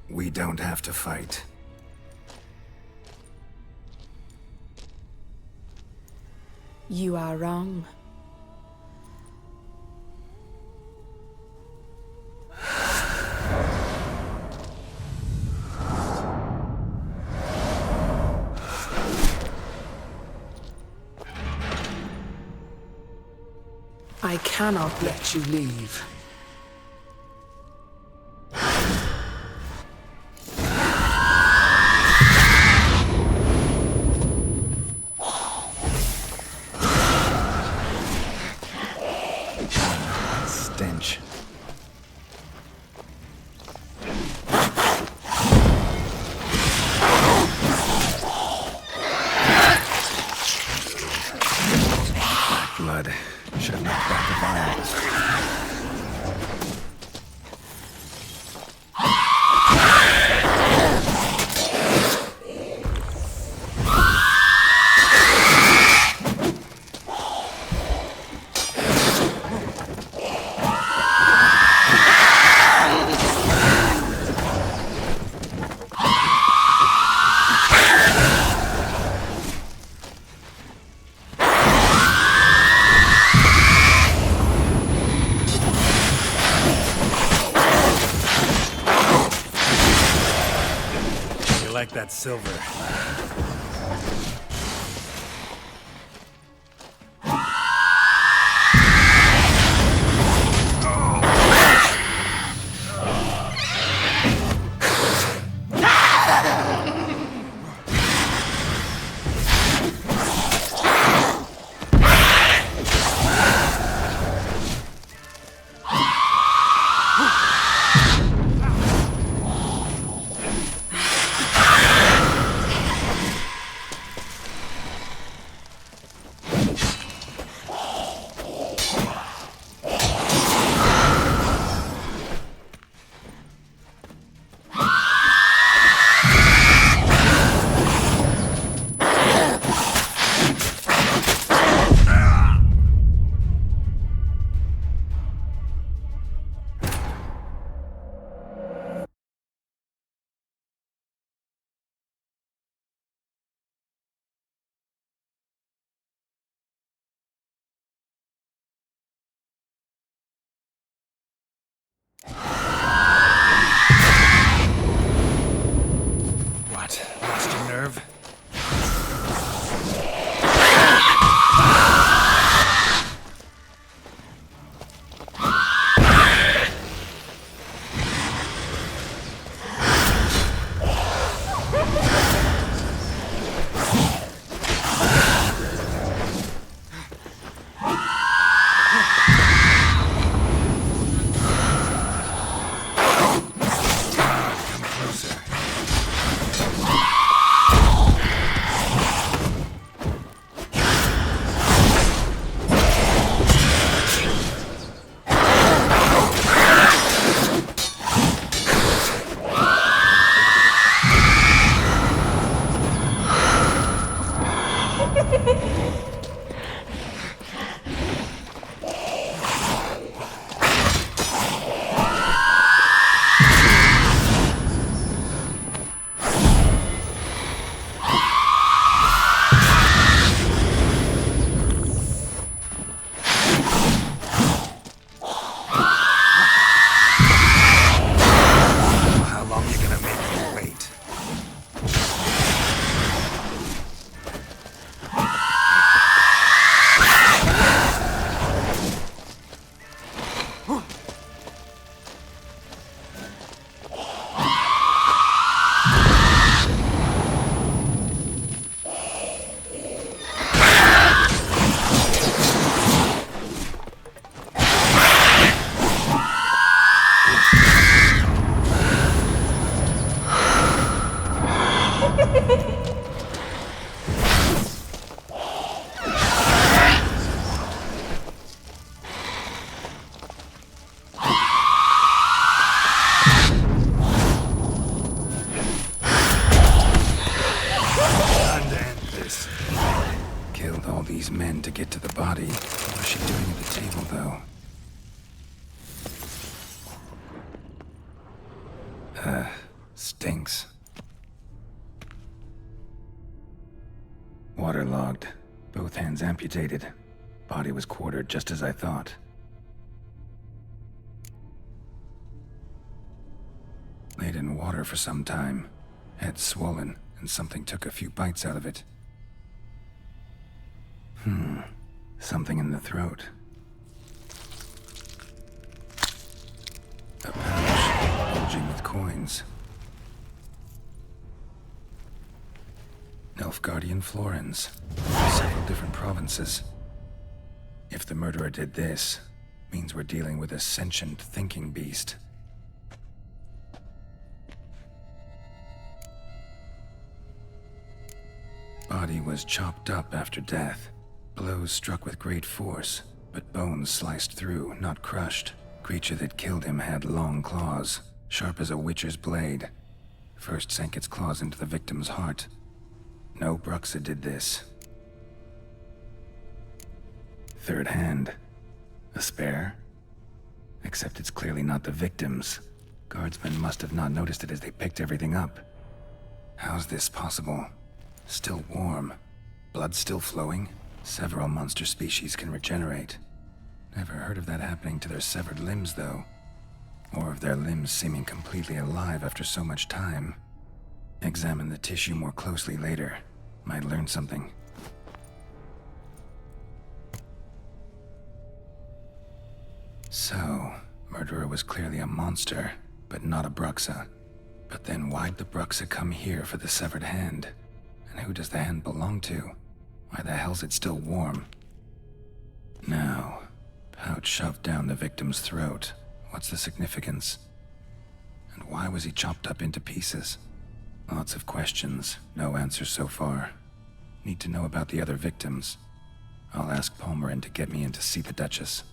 We don't have to fight. You are wrong. I cannot let you leave. Stench. Black blood. Should have knocked back the violence. Like that silver. nerve. Men to get to the body. What was she doing at the table, though? Stinks. Waterlogged. Both hands amputated. Body was quartered just as I thought. Laid in water for some time. Head swollen, and something took a few bites out of it. Something in the throat. A pouch bulging with coins. Nilfgaardian florins. Several different provinces. If the murderer did this, means we're dealing with a sentient thinking beast. Body was chopped up after death. Blows struck with great force, but bones sliced through, not crushed. Creature that killed him had long claws, sharp as a witcher's blade. First sank its claws into the victim's heart. No Bruxa did this. Third hand. A spare? Except it's clearly not the victim's. Guardsmen must have not noticed it as they picked everything up. How's this possible? Still warm. Blood still flowing? Several monster species can regenerate. Never heard of that happening to their severed limbs, though. Or of their limbs seeming completely alive after so much time. Examine the tissue more closely later. Might learn something. So, murderer was clearly a monster, but not a Bruxa. But then why'd the Bruxa come here for the severed hand? And who does the hand belong to? Why the hell's it still warm? Now, pouch shoved down the victim's throat. What's the significance? And why was he chopped up into pieces? Lots of questions, no answers so far. Need to know about the other victims. I'll ask Palmerin to get me in to see the Duchess.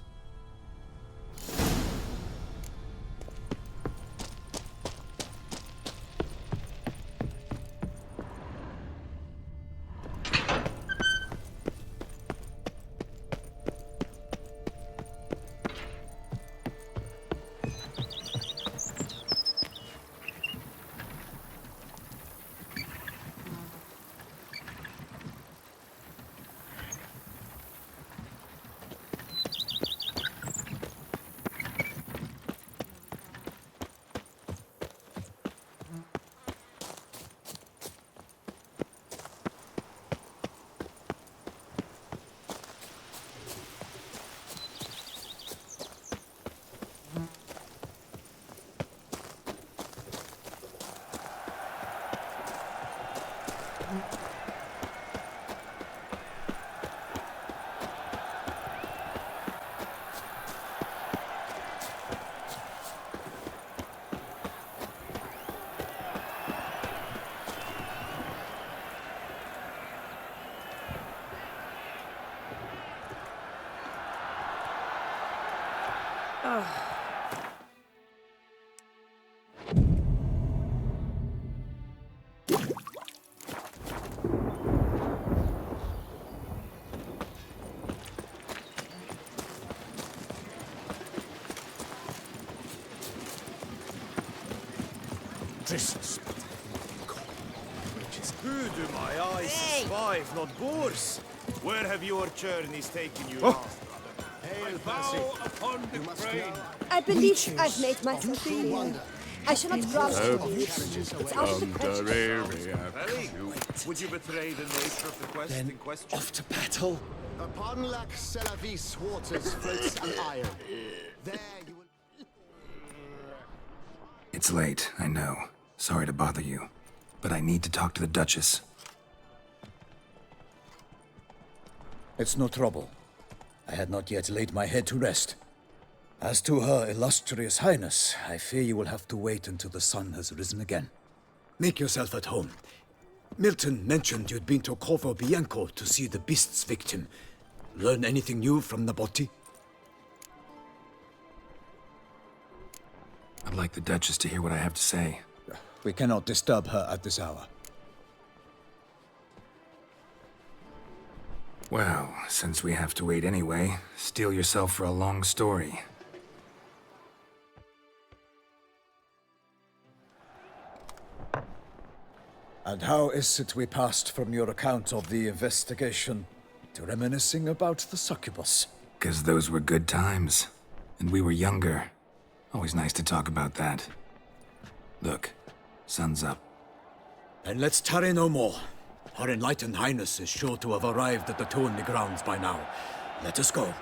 Who do my eyes survive, not boars? Where have your journeys taken you Oh. last, brother? Upon the crane. I believe I've made myself clear. I shall not grant you. It's out of the question. Ellie, would you betray the nature of the quest in question? Off to battle. Upon Lac Selavis waters floats an isle. There you will... It's late, I know. Sorry to bother you. But I need to talk to the Duchess. It's no trouble. I had not yet laid my head to rest. As to her illustrious highness, I fear you will have to wait until the sun has risen again. Make yourself at home. Milton mentioned you'd been to Corvo Bianco to see the beast's victim. Learn anything new from the Botti? I'd like the Duchess to hear what I have to say. We cannot disturb her at this hour. Well, since we have to wait anyway, steel yourself for a long story. And how is it we passed from your account of the investigation to reminiscing about the succubus? 'Cause those were good times. And we were younger. Always nice to talk about that. Look, sun's up. Then let's tarry no more. Her enlightened highness is sure to have arrived at the Tourney grounds by now. Let us go.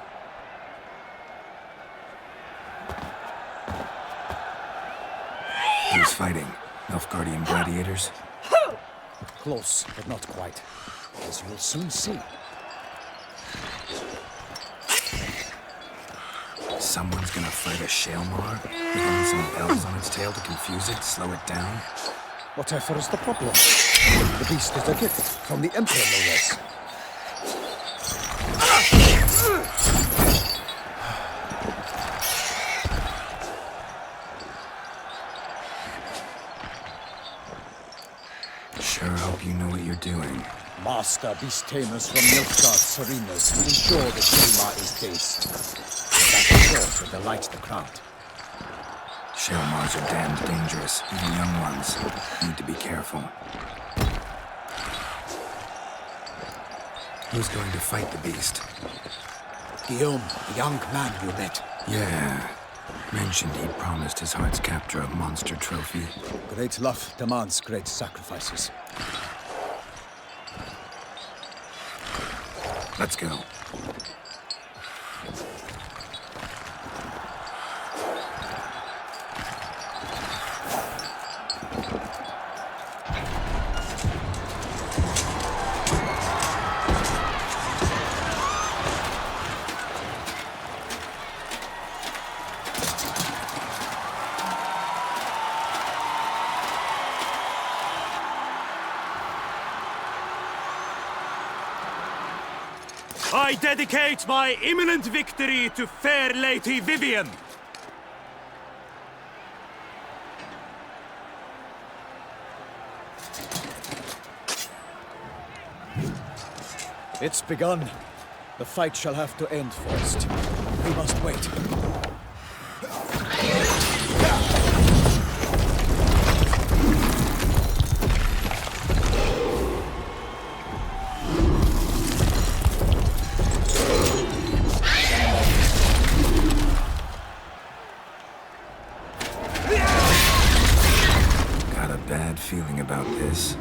Who's fighting? Nilfgaardian gladiators? Close, but not quite. As you'll soon see. Someone's gonna fight a Shaelmar? With only some bells on its tail to confuse it, slow it down? Whatever is the problem? The beast is a gift from the Emperor, no less. Sure hope you know what you're doing. Master beast tamers from Nilfgaard's arenas will ensure the Shaelmar is dazed. That is sure to delight the crowd. Shaelmars are damned dangerous, even young ones. Need to be careful. Who's going to fight the beast? Guillaume, the young man you met. Yeah. Mentioned he'd promised his heart's captor a monster trophy. Great love demands great sacrifices. Let's go. I dedicate my imminent victory to fair Lady Vivian. It's begun. The fight shall have to end first. We must wait. Got a bad feeling about this.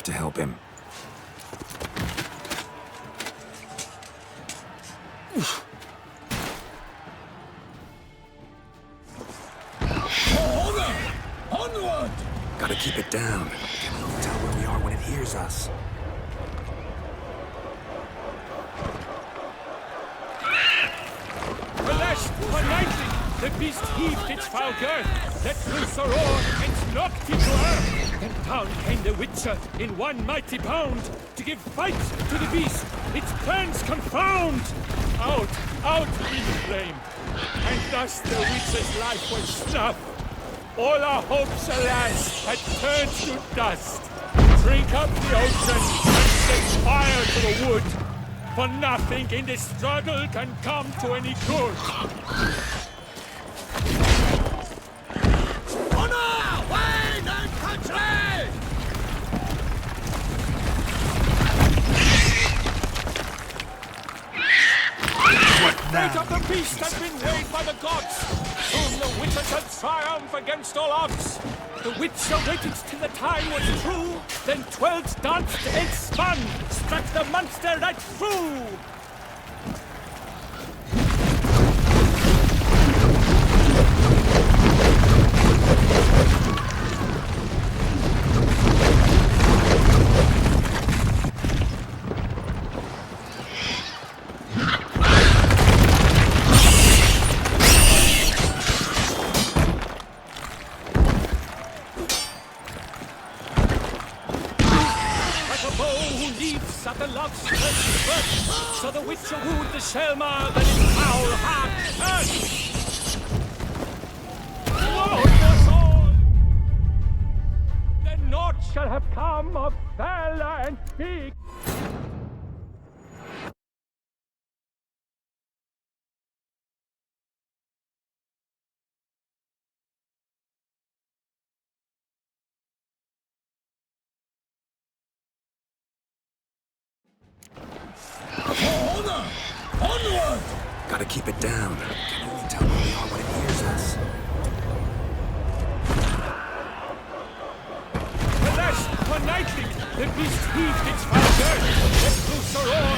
have to help him. Onward! Gotta keep it down. Can't even tell where we are when it hears us. Alas, for nightly, the beast heaved its foul girth, let loose a roar, and knocked it to earth. Then down came the Witcher in one mighty bound, to give fight to the beast, its plans confound. Out, out in flame, and thus the Witcher's life was snuffed. All our hopes, alas, had turned to dust. Drink up the ocean and set fire to the wood, for nothing in this struggle can come to any good. Honor! Wayne and country! Fate of the beast has been weighed by the gods. Soon the Witcher shall triumph against all odds. The Witcher waited till the time was true, then twirled, danced, and spun, struck the monster right through. At the love's first birth, so the Witcher wooed the Selma, then in foul heart hurt. Woe was all, then naught shall have come of valor and big. Honor! Onward! Gotta keep it down. Can't even tell where we are when it hears us. Alas, for nightly, the beast heaved its foul girth, let loose a roar,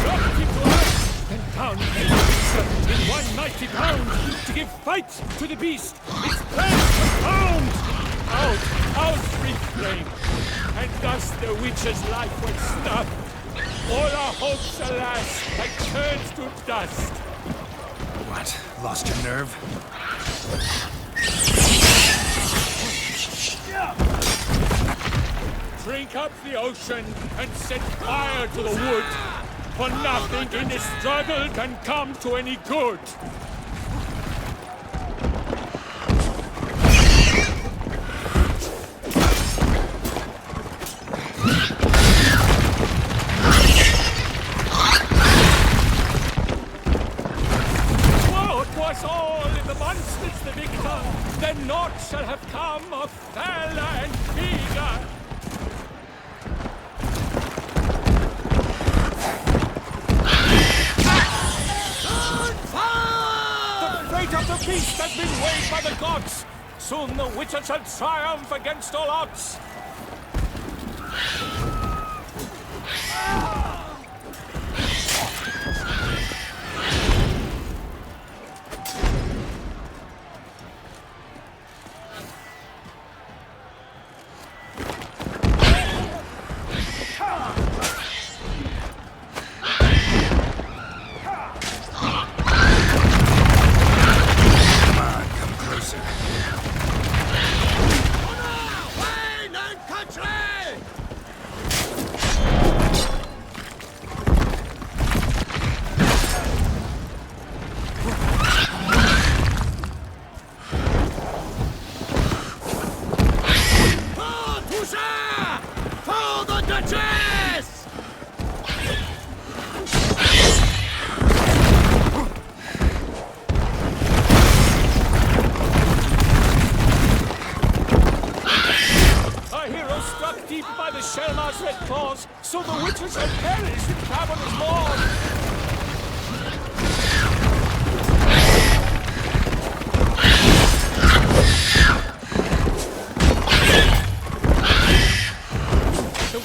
knocked it to earth, then down came the Witcher in one mighty bound, to give fight to the beast, its plans confound. Out, out breathed flame, and thus the Witcher's life was snuffed. All our hopes, alas, had turned to dust. What? Lost your nerve? Drink up the ocean and set fire to the wood, for nothing in this struggle can come to any good. Then naught shall have come of valor and vigor. The fate of the beast has been weighed by the gods. Soon the Witcher shall triumph against all odds. So the witches shall perish in cavernous moors. The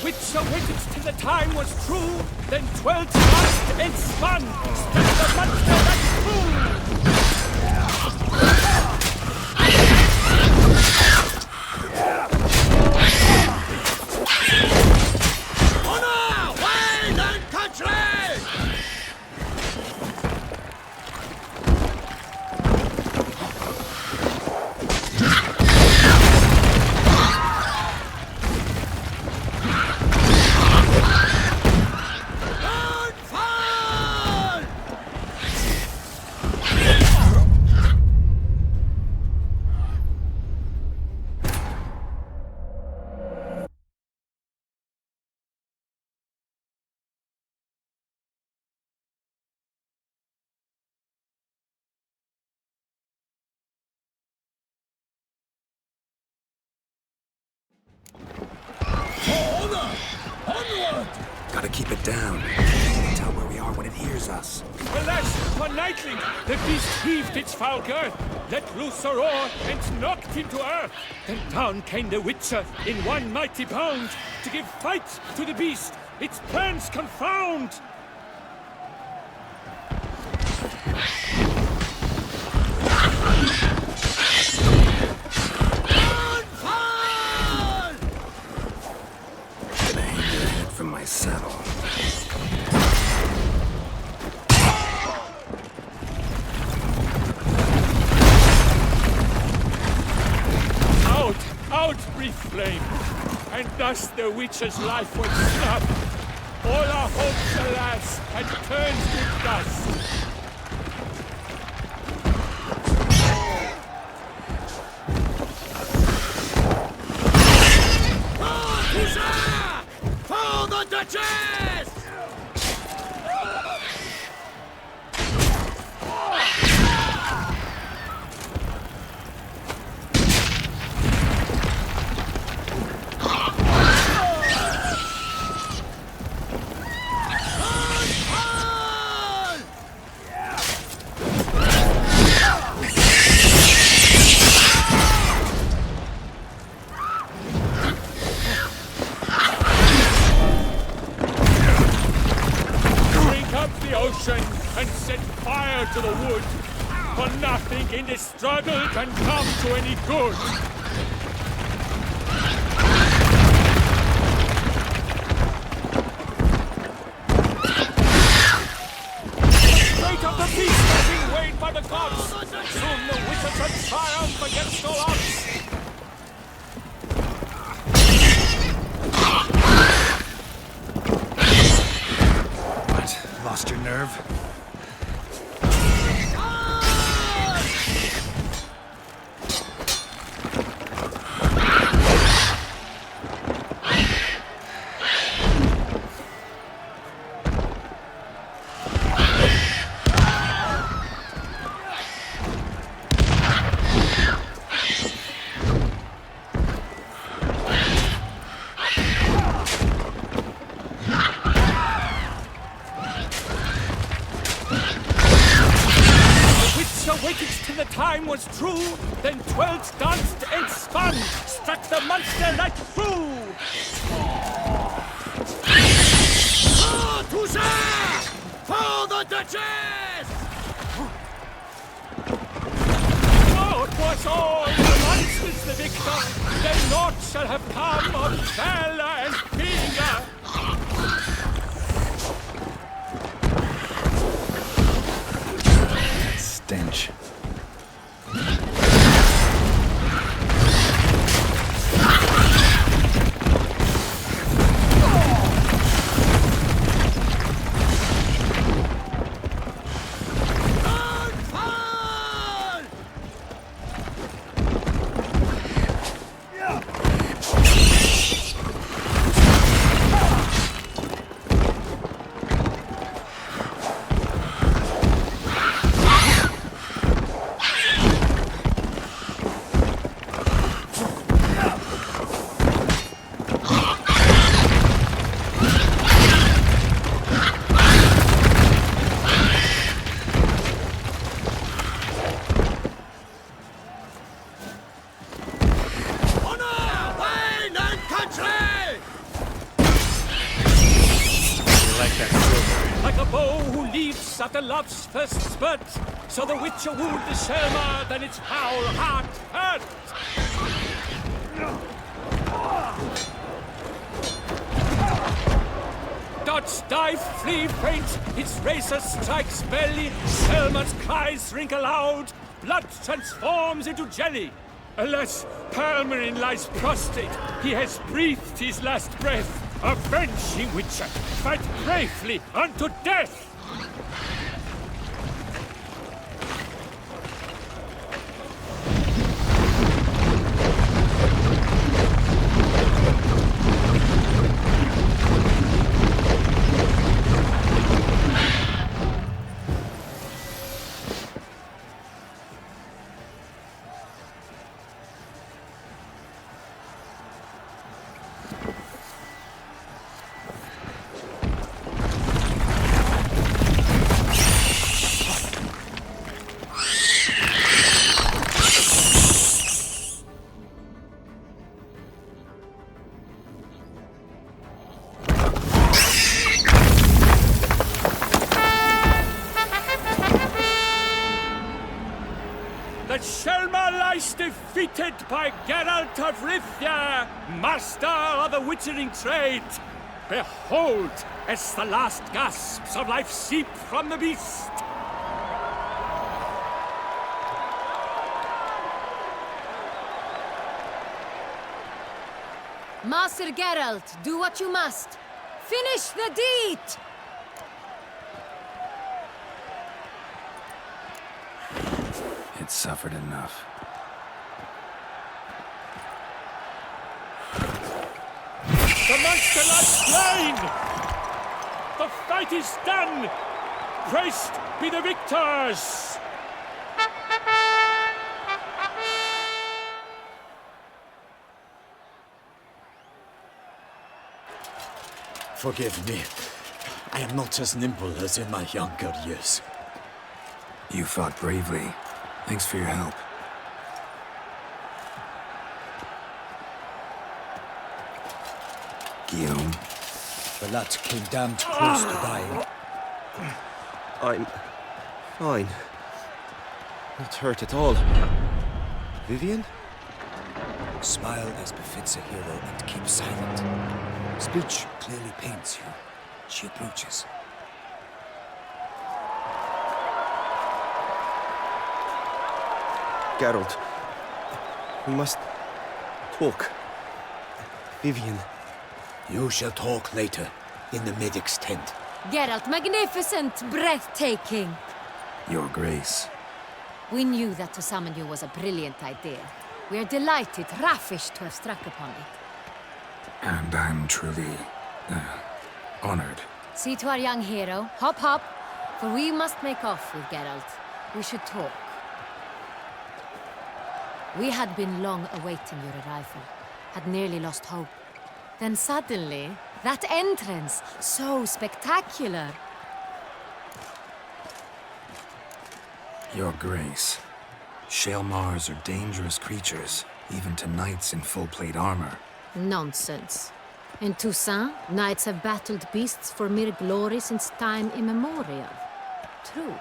Gotta keep it down. Can't tell where we are when it hears us. Alas, for Nightling, the beast heaved its foul girth, let loose a roar, and knocked him to earth. Then down came the Witcher in one mighty bound, to give fight to the beast, its plans confound. Gonna hang your head from my saddle. Out, brief flame, and thus the Witcher's life was snuffed. All our hopes, alas, had turned to dust. For the Duchess! And set fire to the wood, for nothing in this struggle can come to any good. The fate of the beast has been weighed by the gods. Soon the Witcher shall triumph against all odds. Lost your nerve? Was true, then 12 danced and spun, struck the monster right through. To Sir! For the Duchess! Oh, it was all the monsters the victor, then naught shall have come of valor and vigor. Stench. After love's first spurt, so the Witcher wooed the Selma, then its foul heart hurt. Dodge, dive, flee, faint, its racer strikes belly, Selma's cries ring aloud, blood transforms into jelly. Alas, Palmerin lies prostrate, he has breathed his last breath. Avenge, ye Witcher, fight bravely unto death! that Shelma lies defeated by Geralt of Rivia, master of the witchering trade. Behold, as the last gasps of life seep from the beast. Master Geralt, do what you must. Finish the deed! It suffered enough. The monster lies slain! The fight is done! Praised be the victors! Forgive me. I am not as nimble as in my younger years. You fought bravely. Thanks for your help. Guillaume. The lad came damned close to dying. I'm fine. Not hurt at all. Vivian? Smile as befits a hero and keep silent. Speech clearly pains you. She approaches. Geralt, we must talk. Vivian. You shall talk later, in the medic's tent. Geralt, magnificent, breathtaking. Your Grace. We knew that to summon you was a brilliant idea. We are delighted, ravished to have struck upon it. And I'm truly honored. See to our young hero. Hop, hop. For we must make off with Geralt. We should talk. We had been long awaiting your arrival. Had nearly lost hope. Then suddenly, that entrance, so spectacular. Your Grace. Shaelmars are dangerous creatures, even to knights in full-plate armor. Nonsense. In Toussaint, knights have battled beasts for mere glory since time immemorial. True.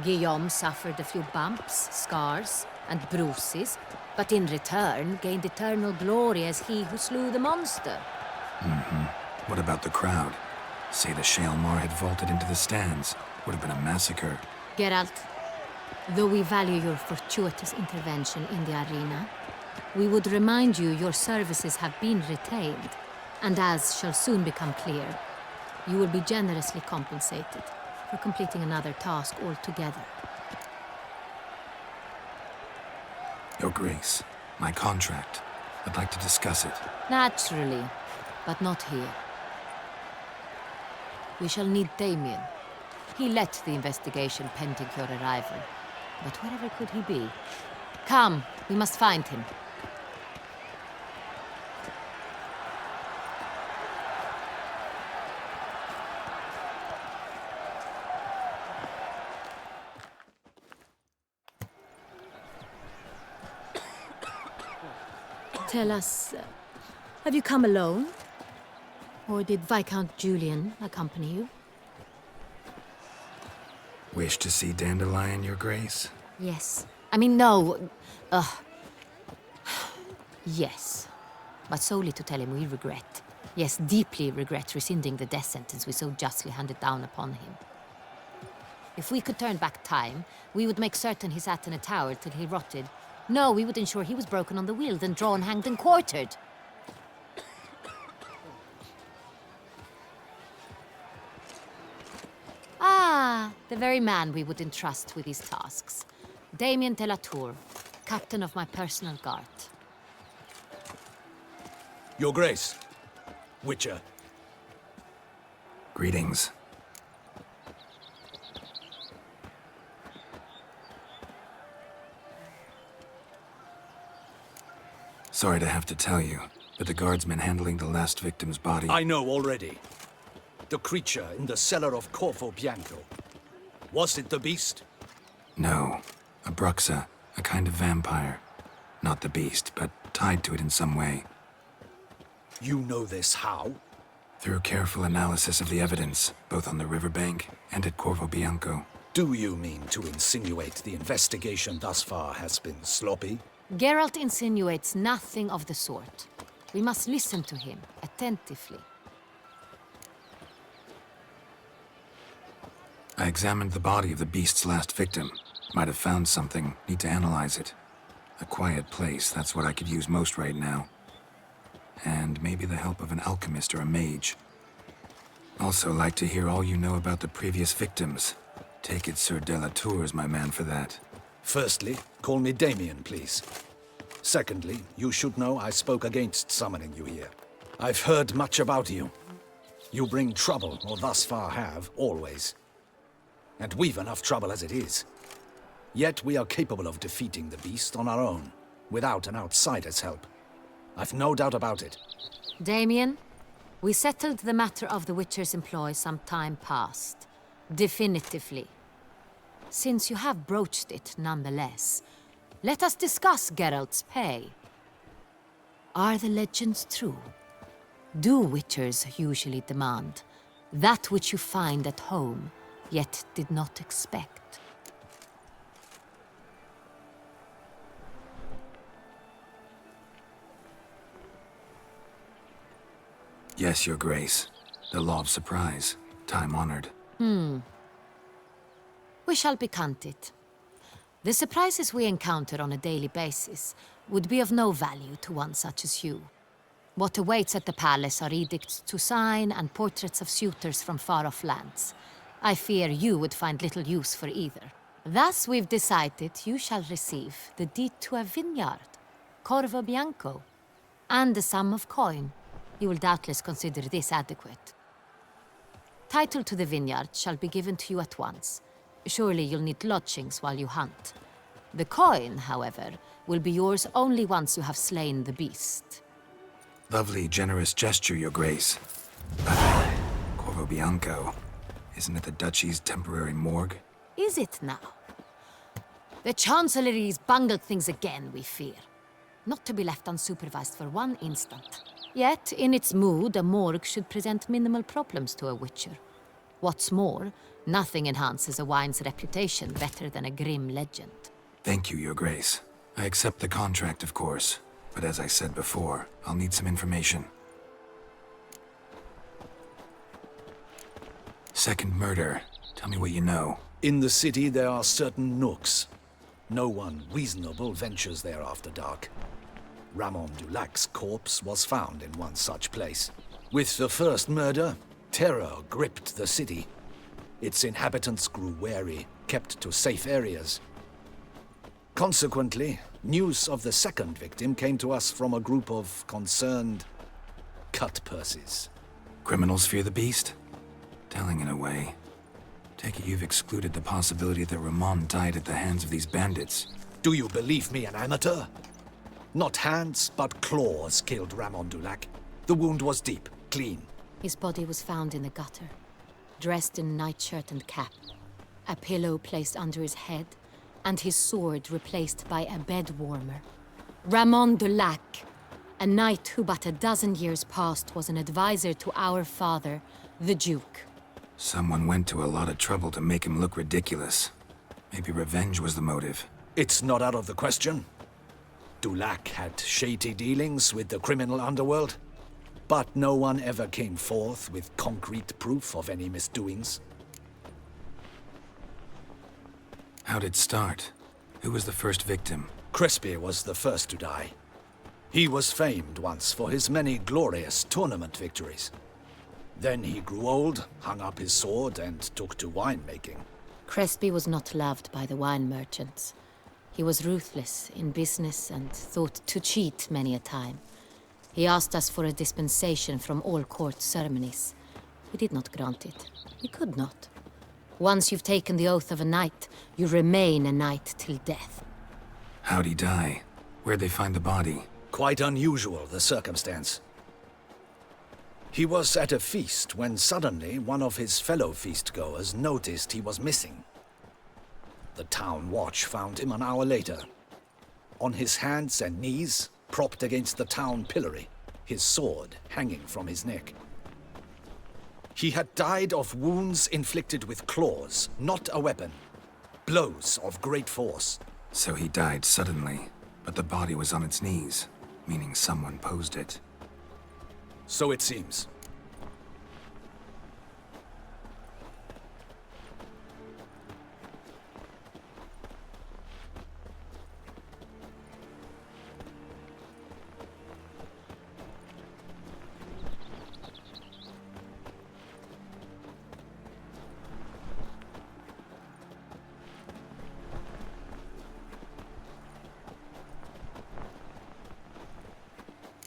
Guillaume suffered a few bumps, scars, and bruises, but in return gained eternal glory as he who slew the monster. What about the crowd? Say the Shaelmar had vaulted into the stands. Would have been a massacre. Geralt, though we value your fortuitous intervention in the arena, we would remind you your services have been retained, and as shall soon become clear, you will be generously compensated for completing another task altogether. Your Grace, my contract. I'd like to discuss it. Naturally, but not here. We shall need Damien. He led the investigation pending your arrival. But wherever could he be? Come, we must find him. Tell us, have you come alone? Or did Viscount Julian accompany you? Wish to see Dandelion, Your Grace? Yes. I mean, no. Yes. But solely to tell him we regret. Yes, deeply regret rescinding the death sentence we so justly handed down upon him. If we could turn back time, we would make certain he sat in a tower till he rotted. No, we would ensure he was broken on the wheel, then drawn, hanged, and quartered. Ah, the very man we would entrust with these tasks. Damien de la Tour, captain of my personal guard. Your Grace, Witcher. Greetings. Sorry to have to tell you, but the guardsman handling the last victim's body... I know already. The creature in the cellar of Corvo Bianco. Was it the beast? No. A Bruxa, a kind of vampire. Not the beast, but tied to it in some way. You know this how? Through careful analysis of the evidence, both on the riverbank and at Corvo Bianco. Do you mean to insinuate the investigation thus far has been sloppy? Geralt insinuates nothing of the sort. We must listen to him attentively. I examined the body of the beast's last victim. Might have found something. Need to analyze it. A quiet place, that's what I could use most right now. And maybe the help of an alchemist or a mage. Also like to hear all you know about the previous victims. Take it Sir Delatour's my man for that. Firstly, call me Damien, please. Secondly, you should know I spoke against summoning you here. I've heard much about you. You bring trouble, or thus far have, always. And we've enough trouble as it is. Yet we are capable of defeating the beast on our own, without an outsider's help. I've no doubt about it. Damien, we settled the matter of the Witcher's employ some time past. Definitively. Since you have broached it nonetheless, let us discuss Geralt's pay. Are the legends true? Do Witchers usually demand that which you find at home, yet did not expect? Yes, Your Grace. The law of surprise. Time-honored. We shall be candid. The surprises we encounter on a daily basis would be of no value to one such as you. What awaits at the palace are edicts to sign and portraits of suitors from far-off lands. I fear you would find little use for either. Thus, we've decided you shall receive the deed to a vineyard, Corvo Bianco, and the sum of coin. You will doubtless consider this adequate. Title to the vineyard shall be given to you at once. Surely you'll need lodgings while you hunt. The coin, however, will be yours only once you have slain the beast. Lovely, generous gesture, Your Grace. Corvo Bianco. Isn't it the Duchy's temporary morgue? Is it now? The Chancellery's bungled things again, we fear. Not to be left unsupervised for one instant. Yet, in its mood, a morgue should present minimal problems to a Witcher. What's more, nothing enhances a wine's reputation better than a grim legend. Thank you, Your Grace. I accept the contract, of course. But as I said before, I'll need some information. Second murder. Tell me what you know. In the city, there are certain nooks. No one reasonable ventures there after dark. Ramon Dulac's corpse was found in one such place. With the first murder, terror gripped the city. Its inhabitants grew wary, kept to safe areas. Consequently, news of the second victim came to us from a group of concerned cut-purses. Criminals fear the beast? Telling in a way. Take it you've excluded the possibility that Ramon died at the hands of these bandits. Do you believe me an amateur? Not hands, but claws killed Ramon Dulac. The wound was deep, clean. His body was found in the gutter, dressed in nightshirt and cap, a pillow placed under his head, and his sword replaced by a bed warmer. Ramon Dulac, a knight who but a dozen years past was an advisor to our father, the Duke. Someone went to a lot of trouble to make him look ridiculous. Maybe revenge was the motive. It's not out of the question. Dulac had shady dealings with the criminal underworld, but no one ever came forth with concrete proof of any misdoings. How'd it start? Who was the first victim? Crespi was the first to die. He was famed once for his many glorious tournament victories. Then he grew old, hung up his sword, and took to winemaking. Crespi was not loved by the wine merchants. He was ruthless in business and thought to cheat many a time. He asked us for a dispensation from all court ceremonies. We did not grant it. We could not. Once you've taken the oath of a knight, you remain a knight till death. How'd he die? Where'd they find the body? Quite unusual, the circumstance. He was at a feast when suddenly one of his fellow feastgoers noticed he was missing. The town watch found him an hour later. On his hands and knees, propped against the town pillory, his sword hanging from his neck. He had died of wounds inflicted with claws, not a weapon, blows of great force. So he died suddenly, but the body was on its knees, meaning someone posed it. So it seems.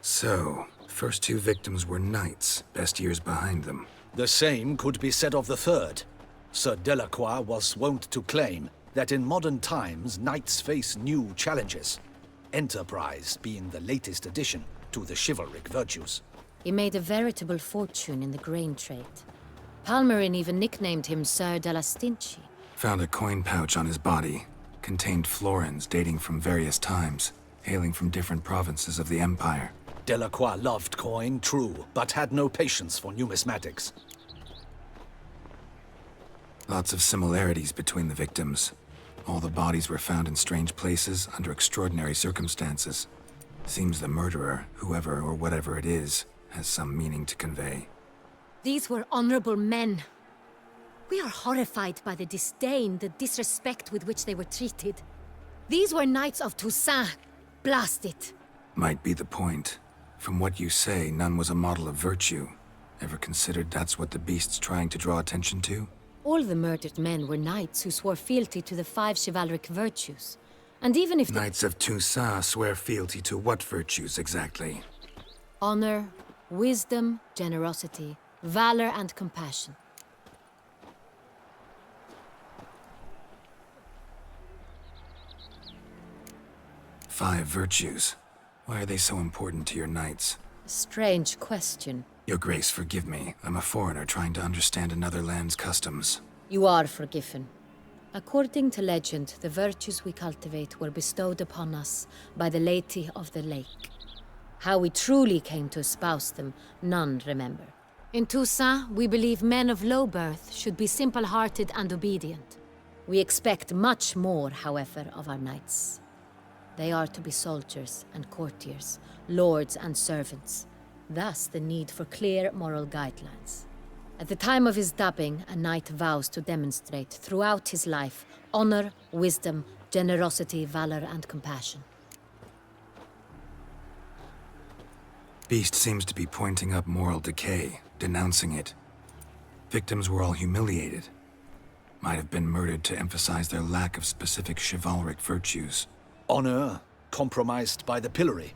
So, first two victims were knights, best years behind them. The same could be said of the third. Sir Delacroix was wont to claim that in modern times knights face new challenges, enterprise being the latest addition to the chivalric virtues. He made a veritable fortune in the grain trade. Palmerin even nicknamed him Sir della Stinci. Found a coin pouch on his body. Contained florins dating from various times, hailing from different provinces of the Empire. Delacroix loved coin, true, but had no patience for numismatics. Lots of similarities between the victims. All the bodies were found in strange places under extraordinary circumstances. Seems the murderer, whoever or whatever it is, has some meaning to convey. These were honorable men. We are horrified by the disdain, the disrespect with which they were treated. These were knights of Toussaint. Blast it. Might be the point. From what you say, none was a model of virtue. Ever considered that's what the beast's trying to draw attention to? All the murdered men were knights who swore fealty to the 5 chivalric virtues. And even if Knights of Toussaint swear fealty to what virtues exactly? honor, wisdom, generosity, valor, and compassion. Five virtues. Why are they so important to your knights? A strange question. Your Grace, forgive me. I'm a foreigner trying to understand another land's customs. You are forgiven. According to legend, the virtues we cultivate were bestowed upon us by the Lady of the Lake. How we truly came to espouse them, none remember. In Toussaint, we believe men of low birth should be simple-hearted and obedient. We expect much more, however, of our knights. They are to be soldiers and courtiers, lords and servants. Thus, the need for clear moral guidelines. At the time of his dubbing, a knight vows to demonstrate throughout his life honor, wisdom, generosity, valor, and compassion. Beast seems to be pointing up moral decay, denouncing it. Victims were all humiliated. Might have been murdered to emphasize their lack of specific chivalric virtues. Honor compromised by the pillory.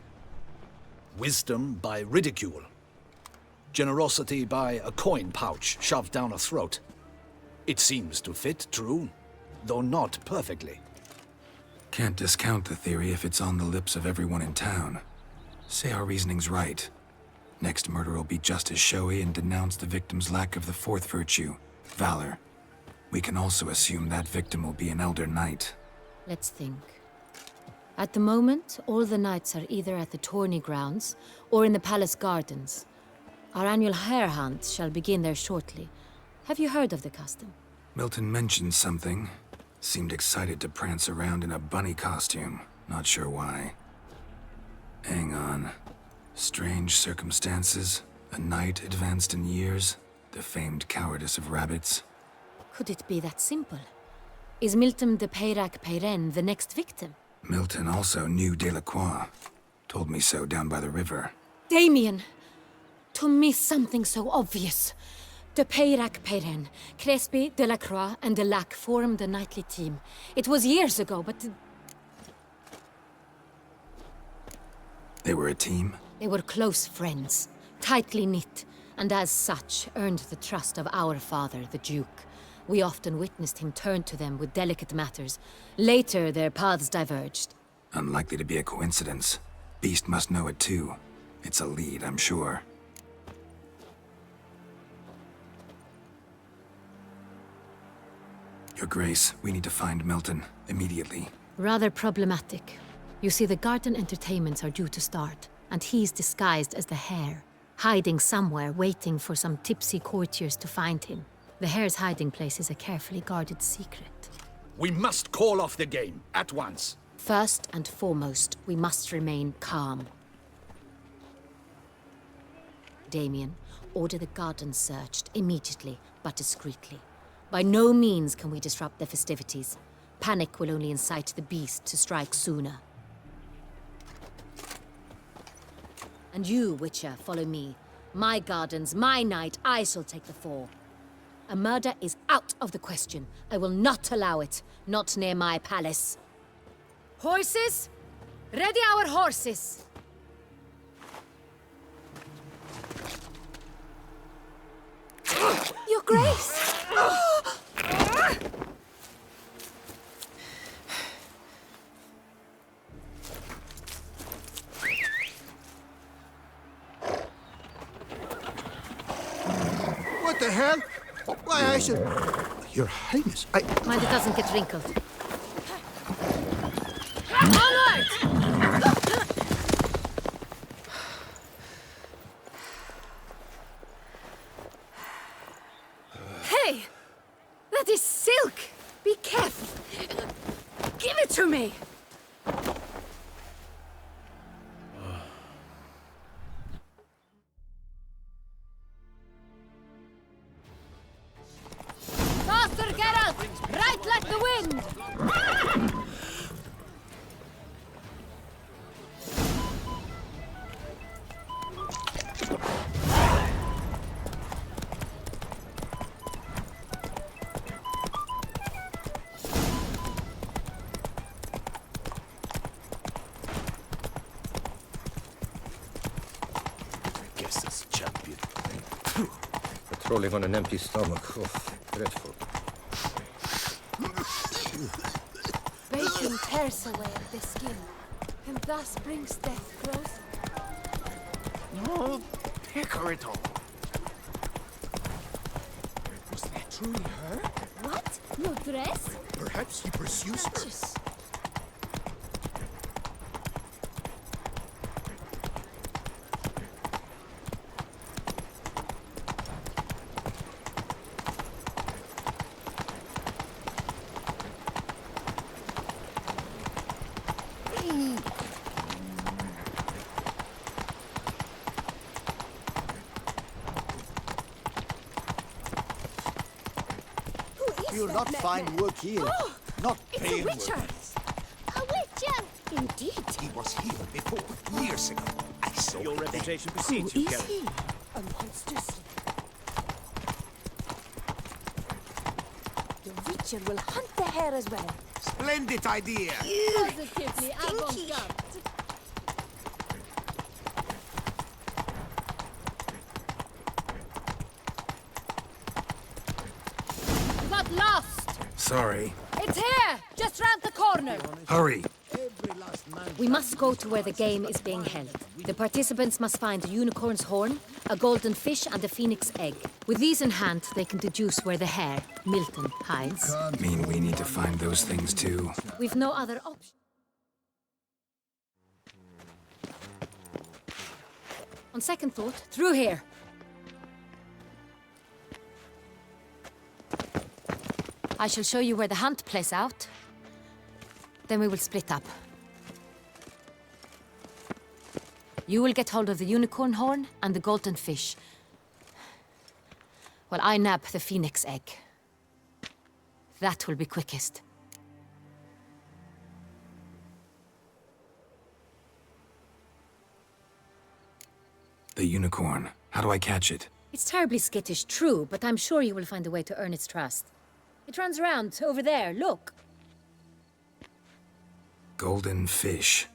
Wisdom by ridicule. Generosity by a coin pouch shoved down a throat. It seems to fit, true, though not perfectly. Can't discount the theory if it's on the lips of everyone in town. Say our reasoning's right. Next murder will be just as showy and denounce the victim's lack of the fourth virtue, valor. We can also assume that victim will be an elder knight. Let's think. At the moment, all the knights are either at the tourney grounds or in the palace gardens. Our annual hare hunt shall begin there shortly. Have you heard of the custom? Milton mentioned something. Seemed excited to prance around in a bunny costume. Not sure why. Hang on. Strange circumstances. A knight advanced in years. The famed cowardice of rabbits. Could it be that simple? Is Milton de Peyrac-Peyren the next victim? Milton also knew Delacroix. Told me so down by the river. Damien! To miss something so obvious. De Peyrac-Peyren, Crespi, Delacroix, and Delac formed a knightly team. It was years ago, but... They were a team? They were close friends, tightly knit, and as such earned the trust of our father, the Duke. We often witnessed him turn to them with delicate matters. Later, their paths diverged. Unlikely to be a coincidence. Beast must know it too. It's a lead, I'm sure. Your Grace, we need to find Milton, immediately. Rather problematic. You see, the garden entertainments are due to start, and he's disguised as the hare, hiding somewhere, waiting for some tipsy courtiers to find him. The hare's hiding place is a carefully guarded secret. We must call off the game, at once. First and foremost, we must remain calm. Damien, order the gardens searched immediately, but discreetly. By no means can we disrupt the festivities. Panic will only incite the beast to strike sooner. And you, Witcher, follow me. My gardens, my night, I shall take the fall. A murder is out of the question. I will not allow it. Not near my palace. Horses? Ready our horses! Your Grace! What the hell? Why, I should... Your Highness, Mind it doesn't get wrinkled. Onward! Hey! That is silk! Be careful! Give it to me! Faster, Geralt! Right like the wind! Guess this champion. Patrolling on an empty stomach. Oh, dreadful. Bacon tears away at the skin, and thus brings death closer. No, Hickory all. Was that truly her? What? No dress? Perhaps he pursues her. You'll not find work here. Oh, Not it's a paying Witcher! workers. A Witcher! Indeed. He was here before, years ago. I saw Your him then. reputation Who precedes you, is Geralt. he? A monster sleeper. The Witcher will hunt the hare as well. Splendid idea. Positively avant-garde. You got lost! Sorry. It's here! Just round the corner! Hurry! We must go to where the game is being held. The participants must find a unicorn's horn, a golden fish, and a phoenix egg. With these in hand, they can deduce where the hare, Milton, hides. Mean we need to find those things too. We've no other option. On second thought, through here. I shall show you where the hunt plays out. Then we will split up. You will get hold of the unicorn horn and the golden fish, while I nab the phoenix egg. That will be quickest. The unicorn. How do I catch it? It's terribly skittish, true, but I'm sure you will find a way to earn its trust. It runs around, over there, look. Golden fish.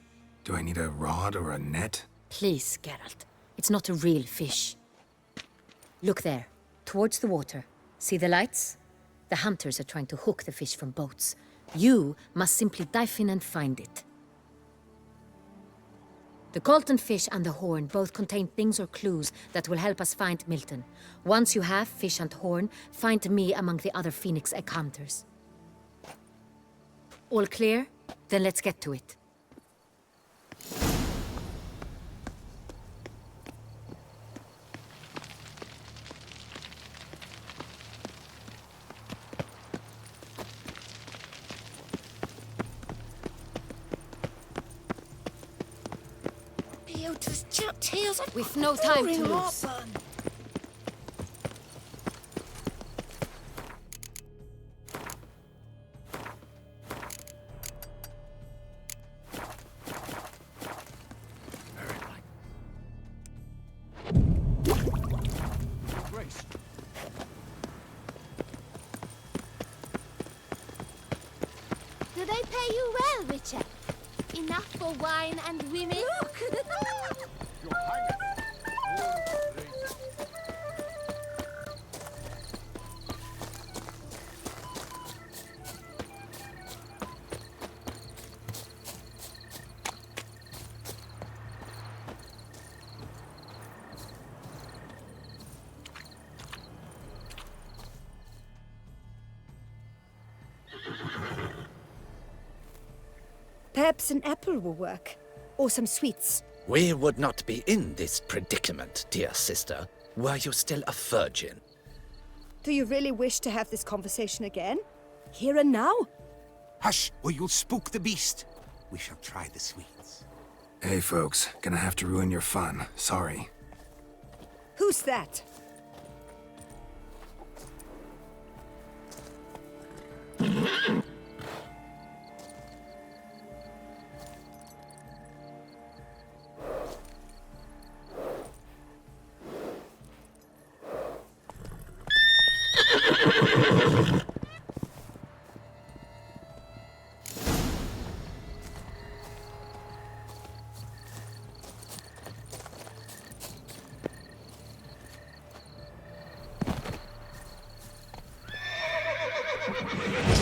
Do I need a rod or a net? Please, Geralt. It's not a real fish. Look there, towards the water. See the lights? The hunters are trying to hook the fish from boats. You must simply dive in and find it. The golden fish and the horn both contain things or clues that will help us find Milton. Once you have fish and horn, find me among the other phoenix egg hunters. All clear? Then let's get to it. Theota's tales are We've no time to pouring lose. up. Do they pay you well, Richard? Enough for wine and women? Look! Perhaps an apple will work. Or some sweets. We would not be in this predicament, dear sister, were you still a virgin. Do you really wish to have this conversation again? Here and now? Hush, or you'll spook the beast. We shall try the sweets. Hey, folks. Gonna have to ruin your fun. Sorry. Who's that?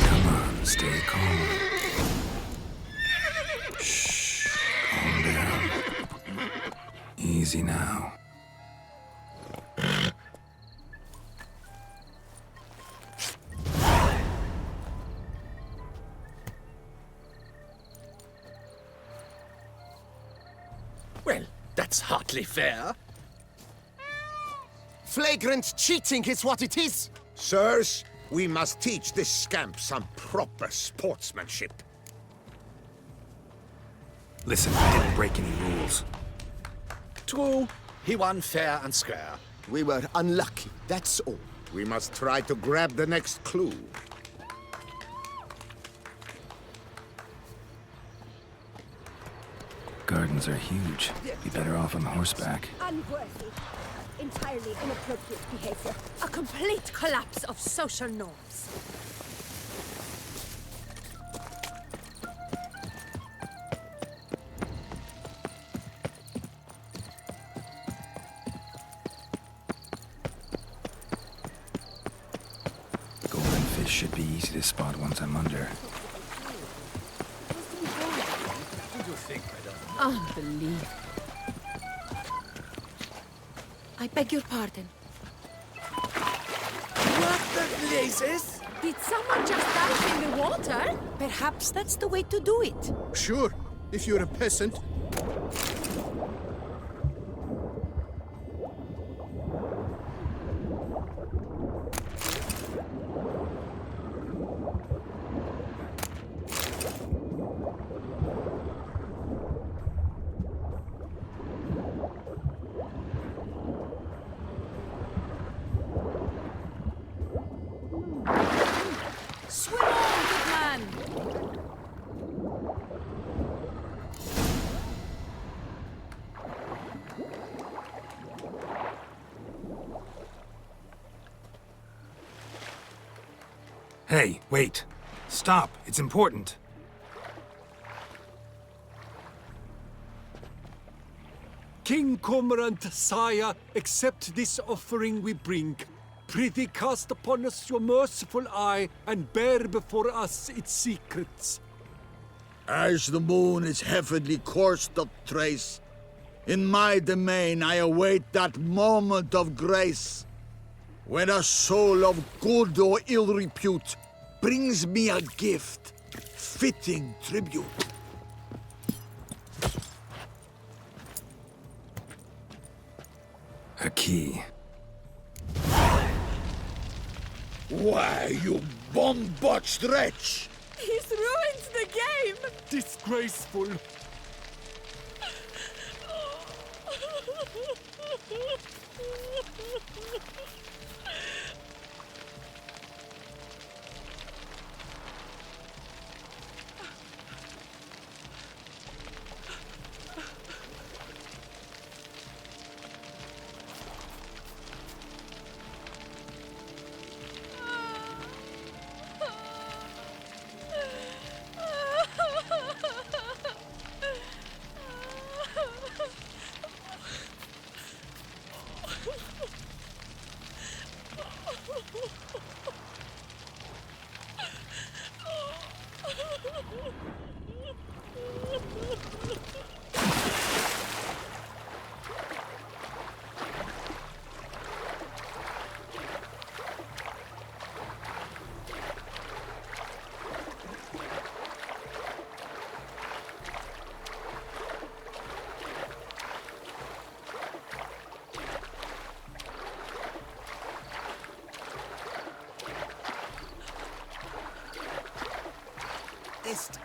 Come on, stay calm. Shh. Calm down. Easy now. Well, that's hardly fair. Flagrant cheating is what it is! Sirs, we must teach this scamp some proper sportsmanship. Listen, I didn't break any rules. True, he won fair and square. We were unlucky, that's all. We must try to grab the next clue. Gardens are huge. Be better off on horseback. Unworthy. Entirely inappropriate behavior. A complete collapse of social norms. Golden fish should be easy to spot once I'm under. Unbelievable. I beg your pardon. What the blazes? Did someone just dive in the water? Perhaps that's the way to do it. Sure, if you're a peasant. Swim on, good man! Hey, wait. Stop. It's important. King Cormorant, sire, accept this offering we bring. Prithee cast upon us your merciful eye, and bear before us its secrets. As the moon is heavenly coursed of trace, in my domain I await that moment of grace, when a soul of good or ill repute brings me a gift, fitting tribute. A key. Why, you bomb-botched wretch! He's ruined the game! Disgraceful.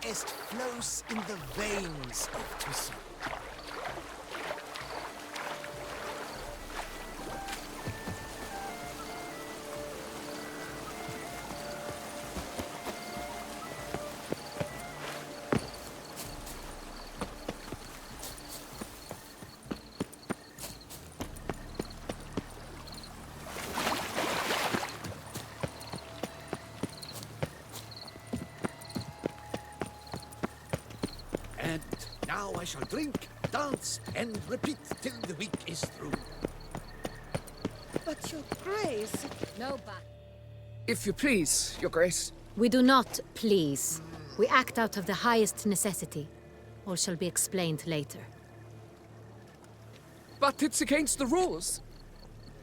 Est flows in the veins of Toussaint. And now I shall drink, dance, and repeat till the week is through. But, Your Grace... No, but... If you please, Your Grace. We do not please. We act out of the highest necessity. All shall be explained later. But it's against the rules.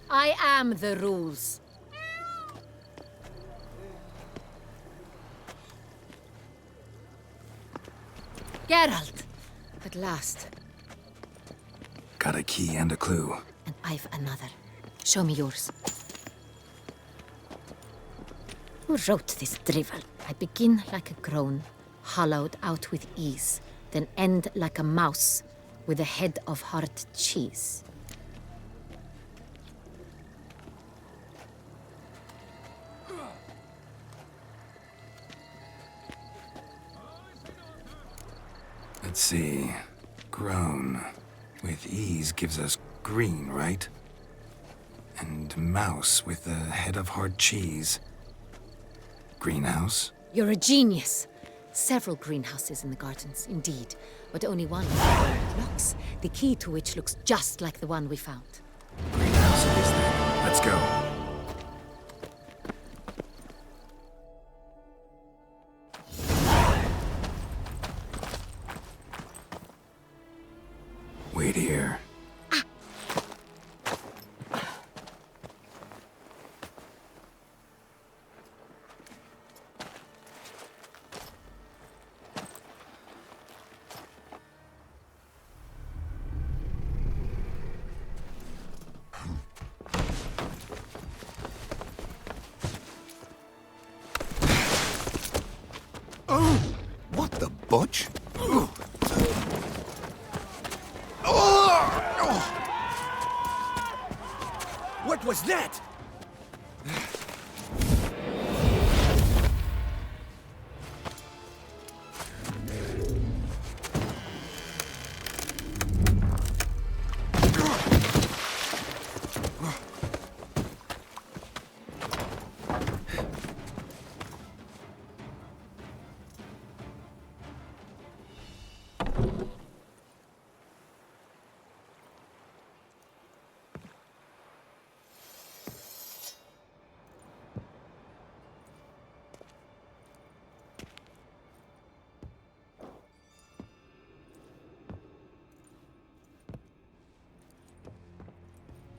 I am the rules. Geralt! At last. Got a key and a clue. And I've another. Show me yours. Who wrote this drivel? I begin like a groan, hollowed out with ease, then end like a mouse with a head of hard cheese. Let's see. Groan. With ease gives us green, right? And mouse with the head of hard cheese. Greenhouse? You're a genius. Several greenhouses in the gardens, indeed, but only one where it locks, the key to which looks just like the one we found. Greenhouse it is then. Let's go. Wait here. What the butch? What was that?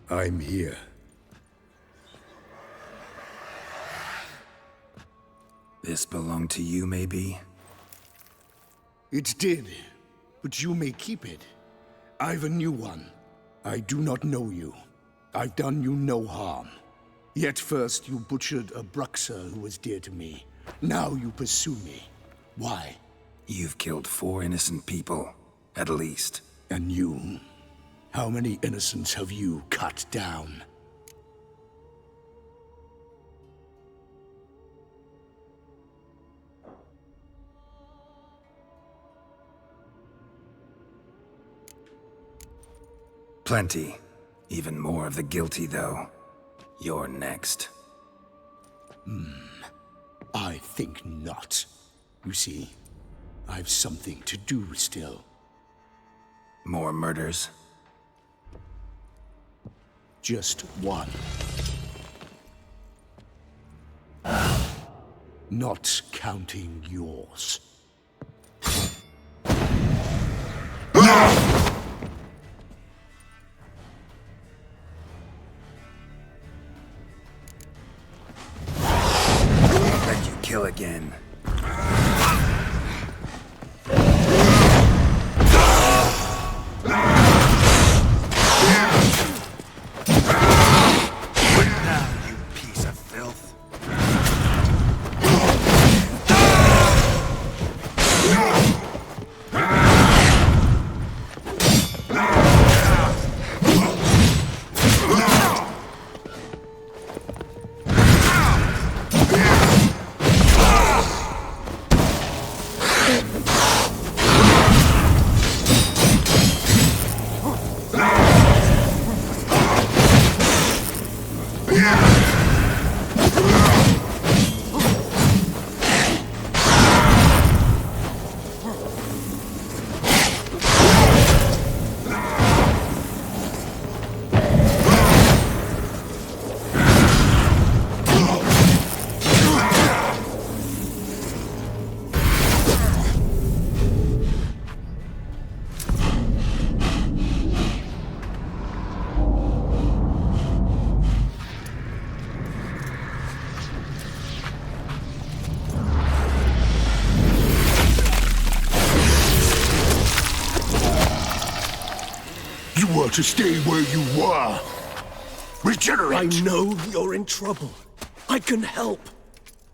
I'm here. This belonged to you, maybe? It did, but you may keep it. I've a new one. I do not know you. I've done you no harm. Yet first you butchered a Bruxer who was dear to me. Now you pursue me. Why? You've killed 4 innocent people, at least. And you? How many innocents have you cut down? Plenty. Even more of the guilty, though. You're next. I think not. You see, I've something to do still. More murders? Just one. Not counting yours. Let you kill again. To stay where you were. Regenerate! I know you're in trouble. I can help.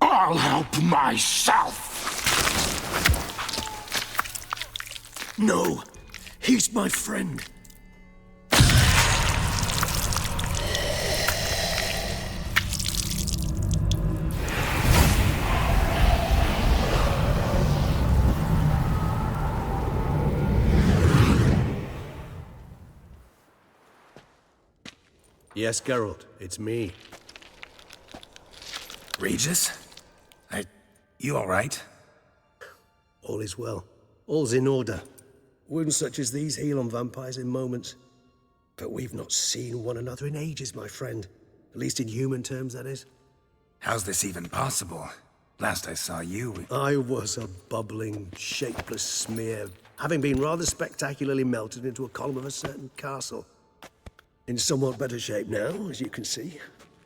I'll help myself! No, he's my friend. Yes, Geralt, it's me. Regis? You all right? All is well. All's in order. Wounds such as these heal on vampires in moments. But we've not seen one another in ages, my friend. At least in human terms, that is. How's this even possible? Last I saw you... I was a bubbling, shapeless smear, having been rather spectacularly melted into a column of a certain castle. In somewhat better shape now, as you can see.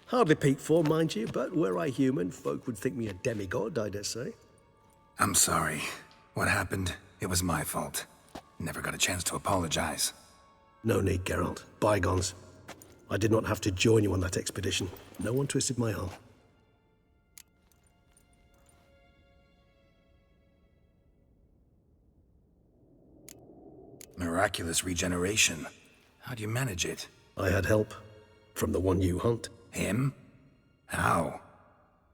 Hardly peak form, mind you, but were I human, folk would think me a demigod, I dare say. I'm sorry. What happened, it was my fault. Never got a chance to apologize. No need, Geralt. Bygones. I did not have to join you on that expedition. No one twisted my arm. Miraculous regeneration. How'd you manage it? I had help. From the one you hunt. Him? How?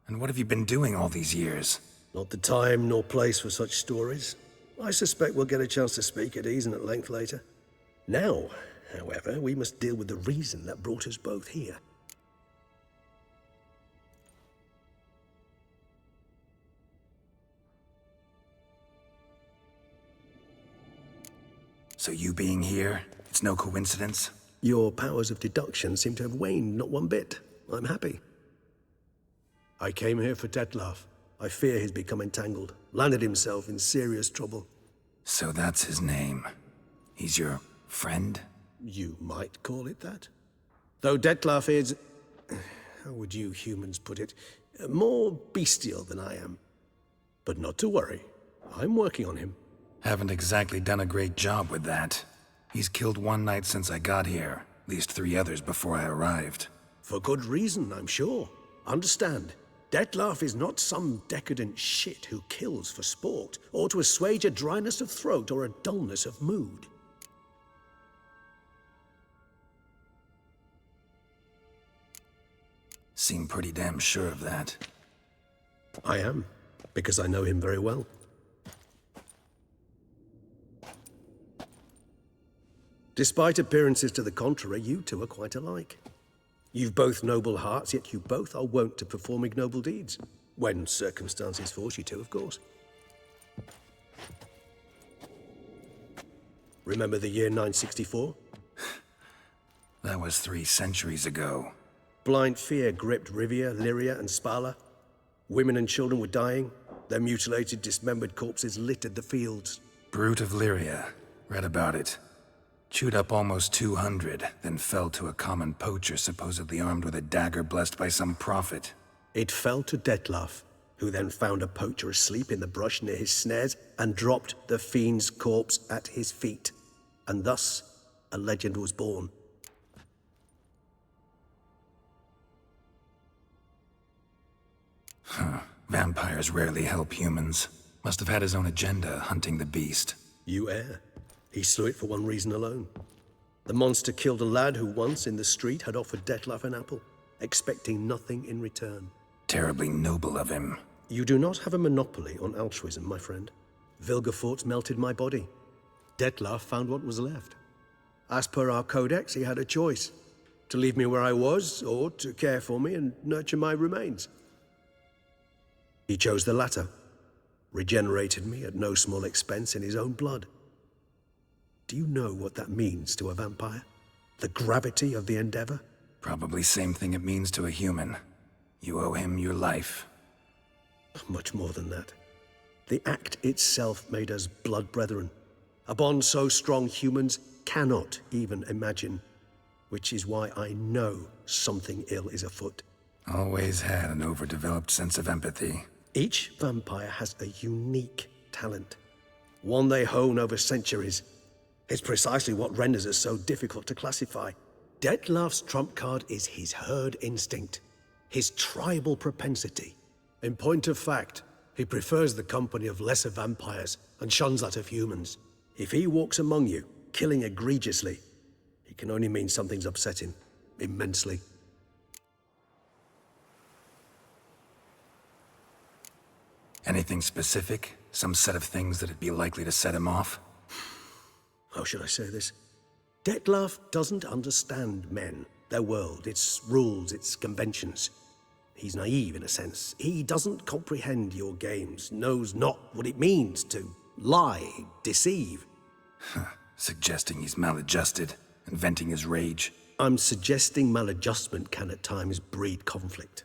And what have you been doing all these years? Not the time nor place for such stories. I suspect we'll get a chance to speak at ease and at length later. Now, however, we must deal with the reason that brought us both here. So you being here, it's no coincidence? Your powers of deduction seem to have waned not one bit. I'm happy. I came here for Detlef. I fear he's become entangled, landed himself in serious trouble. So that's his name. He's your friend? You might call it that. Though Detlef is... how would you humans put it? More bestial than I am. But not to worry. I'm working on him. Haven't exactly done a great job with that. He's killed one knight since I got here, at least 3 others before I arrived. For good reason, I'm sure. Understand, Detlef is not some decadent shit who kills for sport, or to assuage a dryness of throat or a dullness of mood. seem pretty damn sure of that. I am, because I know him very well. Despite appearances to the contrary, you two are quite alike. You've both noble hearts, yet you both are wont to perform ignoble deeds. When circumstances force you to, of course. Remember the year 964? That was 3 centuries ago. Blind fear gripped Rivia, Lyria, and Spala. Women and children were dying. Their mutilated, dismembered corpses littered the fields. Brute of Lyria. Read about it. Chewed up almost 200, then fell to a common poacher supposedly armed with a dagger blessed by some prophet. It fell to Detlaf, who then found a poacher asleep in the brush near his snares and dropped the fiend's corpse at his feet. And thus, a legend was born. Vampires rarely help humans. Must have had his own agenda, hunting the beast. You err. He slew it for one reason alone. The monster killed a lad who once, in the street, had offered Detlaf an apple, expecting nothing in return. Terribly noble of him. You do not have a monopoly on altruism, my friend. Vilgefortz melted my body. Detlaf found what was left. As per our codex, he had a choice. To leave me where I was, or to care for me and nurture my remains. He chose the latter. Regenerated me at no small expense in his own blood. Do you know what that means to a vampire? The gravity of the endeavor? Probably same thing it means to a human. You owe him your life. Much more than that. The act itself made us blood brethren. A bond so strong humans cannot even imagine. Which is why I know something ill is afoot. Always had an overdeveloped sense of empathy. Each vampire has a unique talent. One they hone over centuries. It's precisely what renders us so difficult to classify. Detlaf's trump card is his herd instinct, his tribal propensity. In point of fact, he prefers the company of lesser vampires and shuns that of humans. If he walks among you, killing egregiously, it can only mean something's upset him, immensely. Anything specific? Some set of things that'd be likely to set him off? How should I say this? Detlaf doesn't understand men, their world, its rules, its conventions. He's naive in a sense. He doesn't comprehend your games, knows not what it means to lie, deceive. Suggesting he's maladjusted and venting his rage. I'm suggesting maladjustment can at times breed conflict.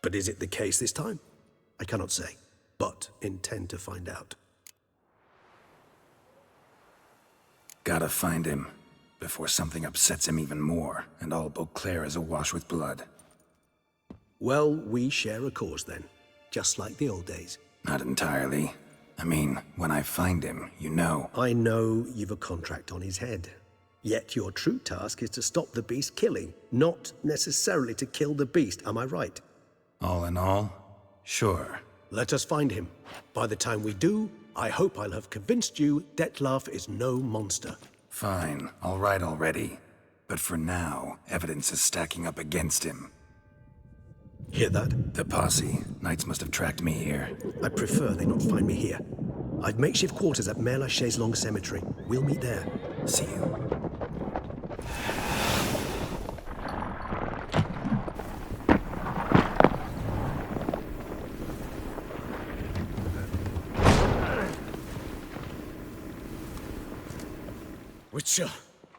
But is it the case this time? I cannot say, but intend to find out. Gotta find him, before something upsets him even more, and all Beauclair is awash with blood. Well, we share a cause then, just like the old days. Not entirely. I mean, when I find him, you know. I know you've a contract on his head. Yet your true task is to stop the beast killing, not necessarily to kill the beast, am I right? All in all, sure. Let us find him. By the time we do, I hope I'll have convinced you Detlaf is no monster. Fine, all right already. But for now, evidence is stacking up against him. Hear that? The posse. Knights must have tracked me here. I prefer they not find me here. I've makeshift quarters at Mère Lachaise Long Cemetery. We'll meet there. See you. Witcher,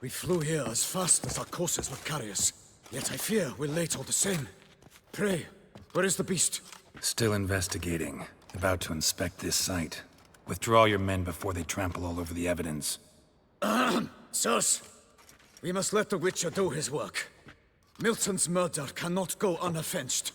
we flew here as fast as our courses would carry us. Yet I fear we're late all the same. Pray, where is the beast? Still investigating. About to inspect this site. Withdraw your men before they trample all over the evidence. Sirs, we must let the Witcher do his work. Milton's murder cannot go unavenged.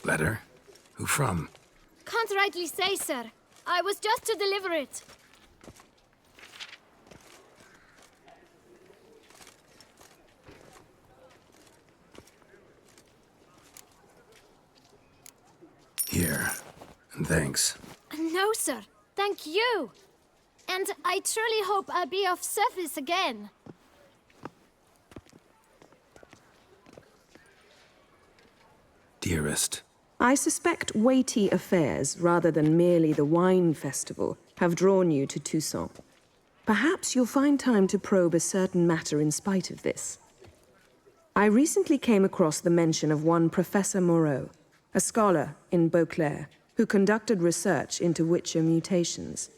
Letter? Who from? Can't rightly say, sir. I was just to deliver it. Here. And thanks. No, sir. Thank you. And I truly hope I'll be of service again. Dearest. I suspect weighty affairs, rather than merely the wine festival, have drawn you to Toussaint. Perhaps you'll find time to probe a certain matter in spite of this. I recently came across the mention of one Professor Moreau, a scholar in Beauclair, who conducted research into Witcher mutations.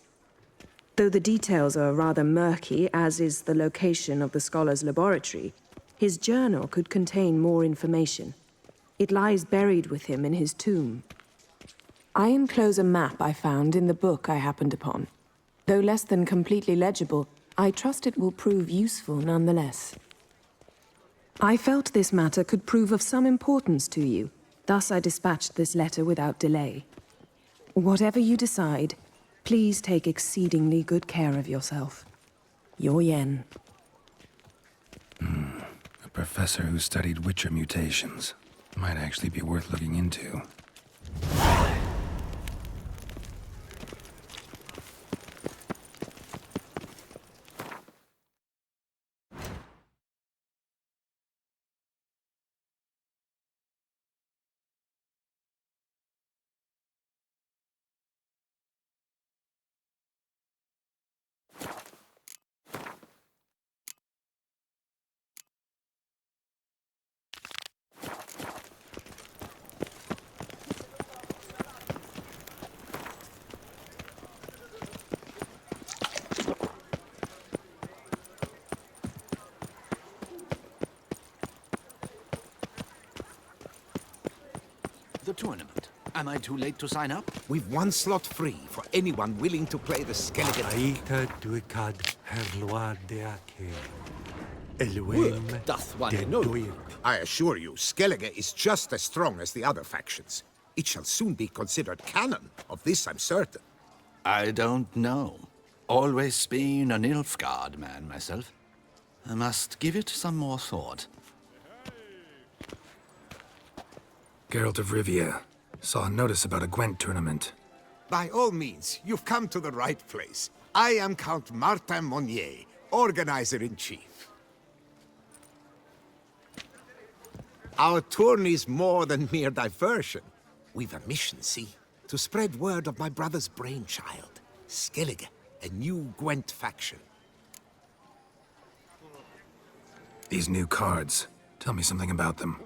Though the details are rather murky, as is the location of the scholar's laboratory, his journal could contain more information. It lies buried with him in his tomb. I enclose a map I found in the book I happened upon. Though less than completely legible, I trust it will prove useful nonetheless. I felt this matter could prove of some importance to you, thus I dispatched this letter without delay. Whatever you decide, please take exceedingly good care of yourself. Your Yen. A professor who studied Witcher mutations. Might actually be worth looking into. The tournament. Am I too late to sign up? We've one slot free for anyone willing to play the skeleton. I assure you, Skellige is just as strong as the other factions. It shall soon be considered canon. Of this I'm certain. I don't know. Always been an Nilfgaard man myself. I must give it some more thought. Geralt of Rivia. Saw a notice about a Gwent tournament. By all means, you've come to the right place. I am Count Martin Monnier, Organizer-in-Chief. Our tourney's more than mere diversion. We've a mission, see? To spread word of my brother's brainchild, Skellige, a new Gwent faction. These new cards. Tell me something about them.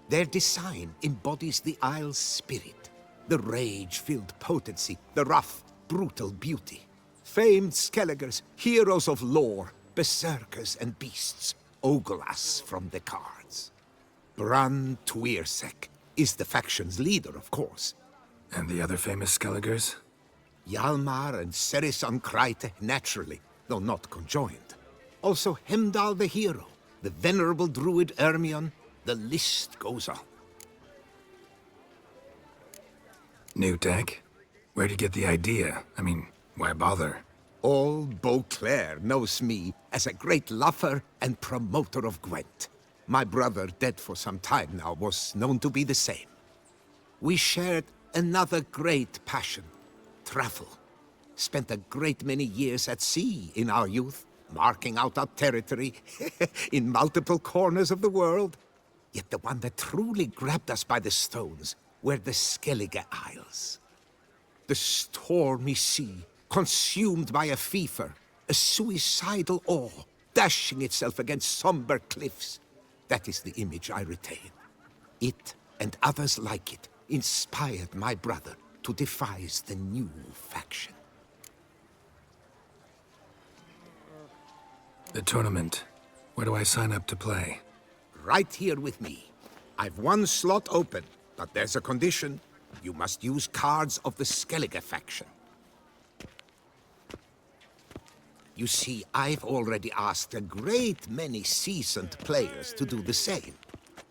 Their design embodies the Isle's spirit. The rage-filled potency, the rough, brutal beauty. Famed Skelligers, heroes of lore, berserkers and beasts, ogle us from the cards. Bran Tuirsek is the faction's leader, of course. And the other famous Skelligers? Hjalmar and Serisan Kreite, naturally, though not conjoined. Also Hemdal the hero, the venerable druid Ermion. The list goes on. New tech? Where'd you get the idea? I mean, why bother? All Beauclair knows me as a great lover and promoter of Gwent. My brother, dead for some time now, was known to be the same. We shared another great passion, travel. Spent a great many years at sea in our youth, marking out our territory in multiple corners of the world. Yet the one that truly grabbed us by the stones were the Skellige Isles. The stormy sea, consumed by a fever, a suicidal awe, dashing itself against somber cliffs. That is the image I retain. It, and others like it, inspired my brother to devise the new faction. The tournament. Where do I sign up to play? Right here with me. I've one slot open, but there's a condition. You must use cards of the Skellige faction. You see, I've already asked a great many seasoned players to do the same.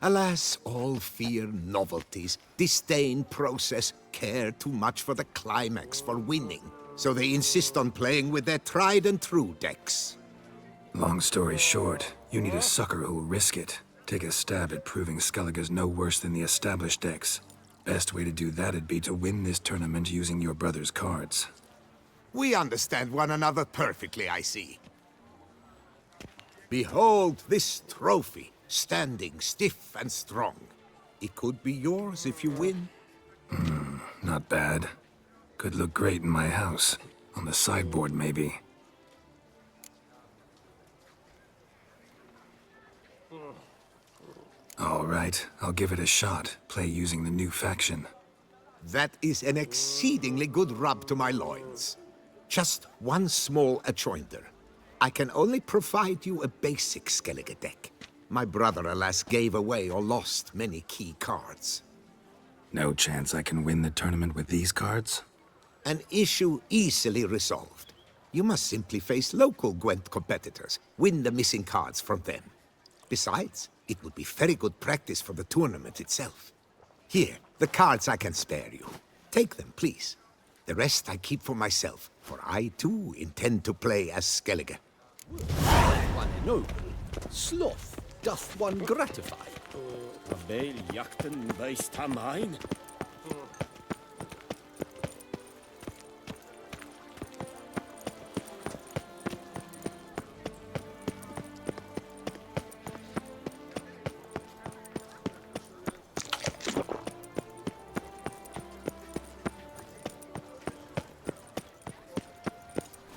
Alas, all fear novelties, disdain process, care too much for the climax, for winning. So they insist on playing with their tried and true decks. Long story short, you need a sucker who'll risk it. Take a stab at proving Skellige's no worse than the established decks. Best way to do that'd be to win this tournament using your brother's cards. We understand one another perfectly, I see. Behold this trophy, standing stiff and strong. It could be yours if you win. Not bad. Could look great in my house. On the sideboard, maybe. All right, I'll give it a shot. Play using the new faction. That is an exceedingly good rub to my loins. Just one small adjoinder. I can only provide you a basic Skellige deck. My brother, alas, gave away or lost many key cards. No chance I can win the tournament with these cards? An issue easily resolved. You must simply face local Gwent competitors, win the missing cards from them. Besides, it would be very good practice for the tournament itself. Here, the cards I can spare you. Take them, please. The rest I keep for myself, for I too intend to play as Skellige. One noble, sloth doth one gratify. Vel jakten weist am ein.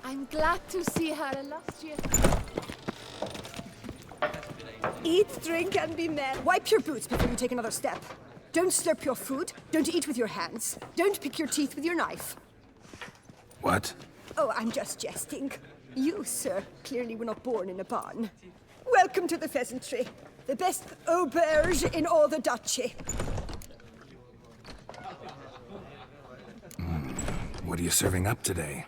I'm glad to see her illustrious. Eat, drink, and be merry. Wipe your boots before you take another step. Don't slurp your food. Don't eat with your hands. Don't pick your teeth with your knife. What? Oh, I'm just jesting. You, sir, clearly were not born in a barn. Welcome to the pheasantry. The best auberge in all the duchy. What are you serving up today?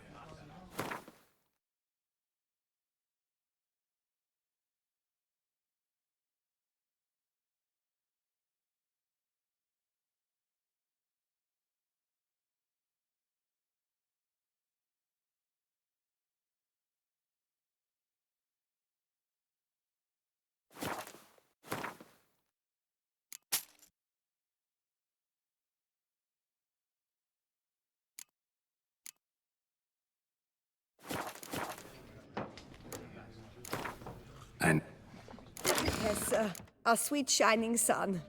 And Yes, sir. Our sweet shining sun.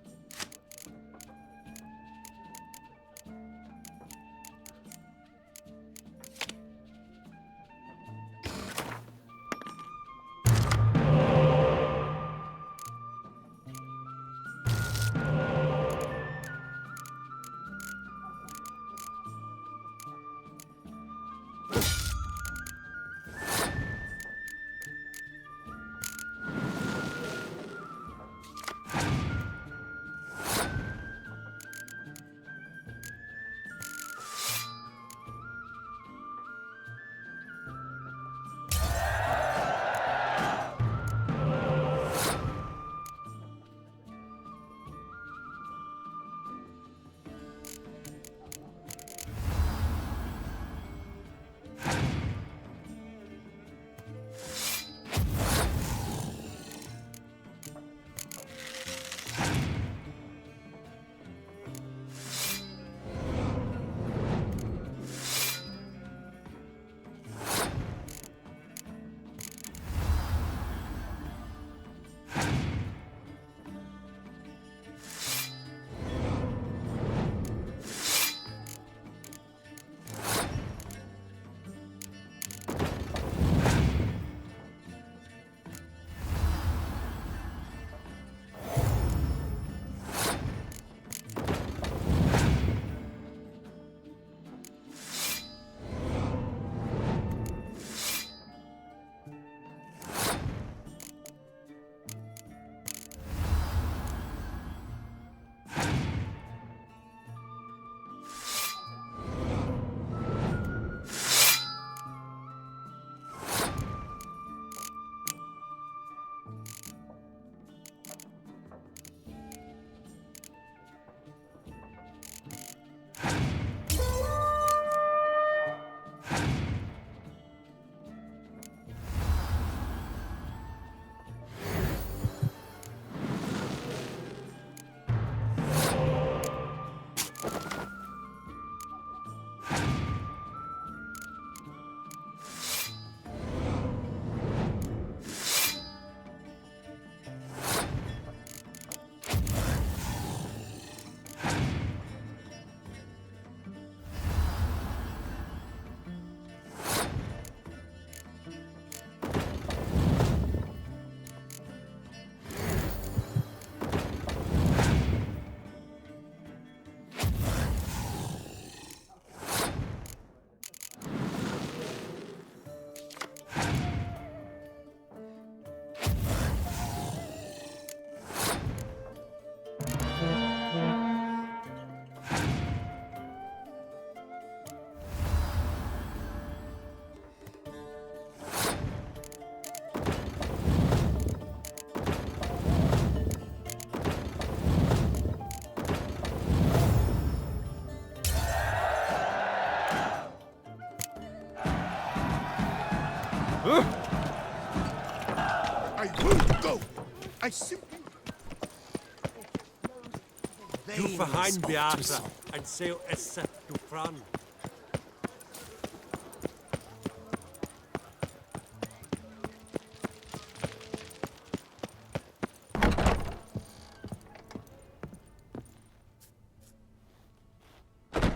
I simply... Du verheim Beata and sail esse to Fran.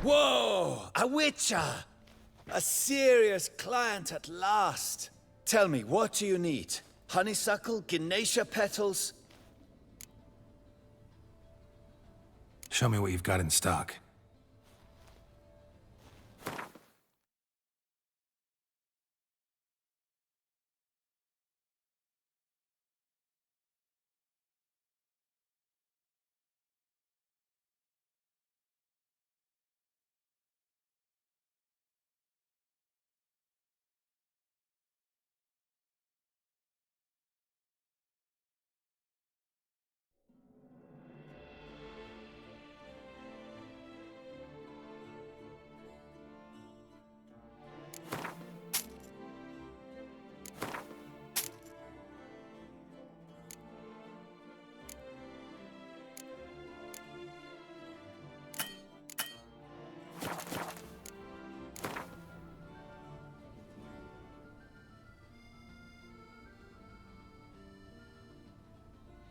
Whoa! A witcher! A serious client at last. Tell me, what do you need? Honeysuckle, Ganesha petals? Show me what you've got in stock.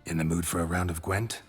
In the mood for a round of Gwent?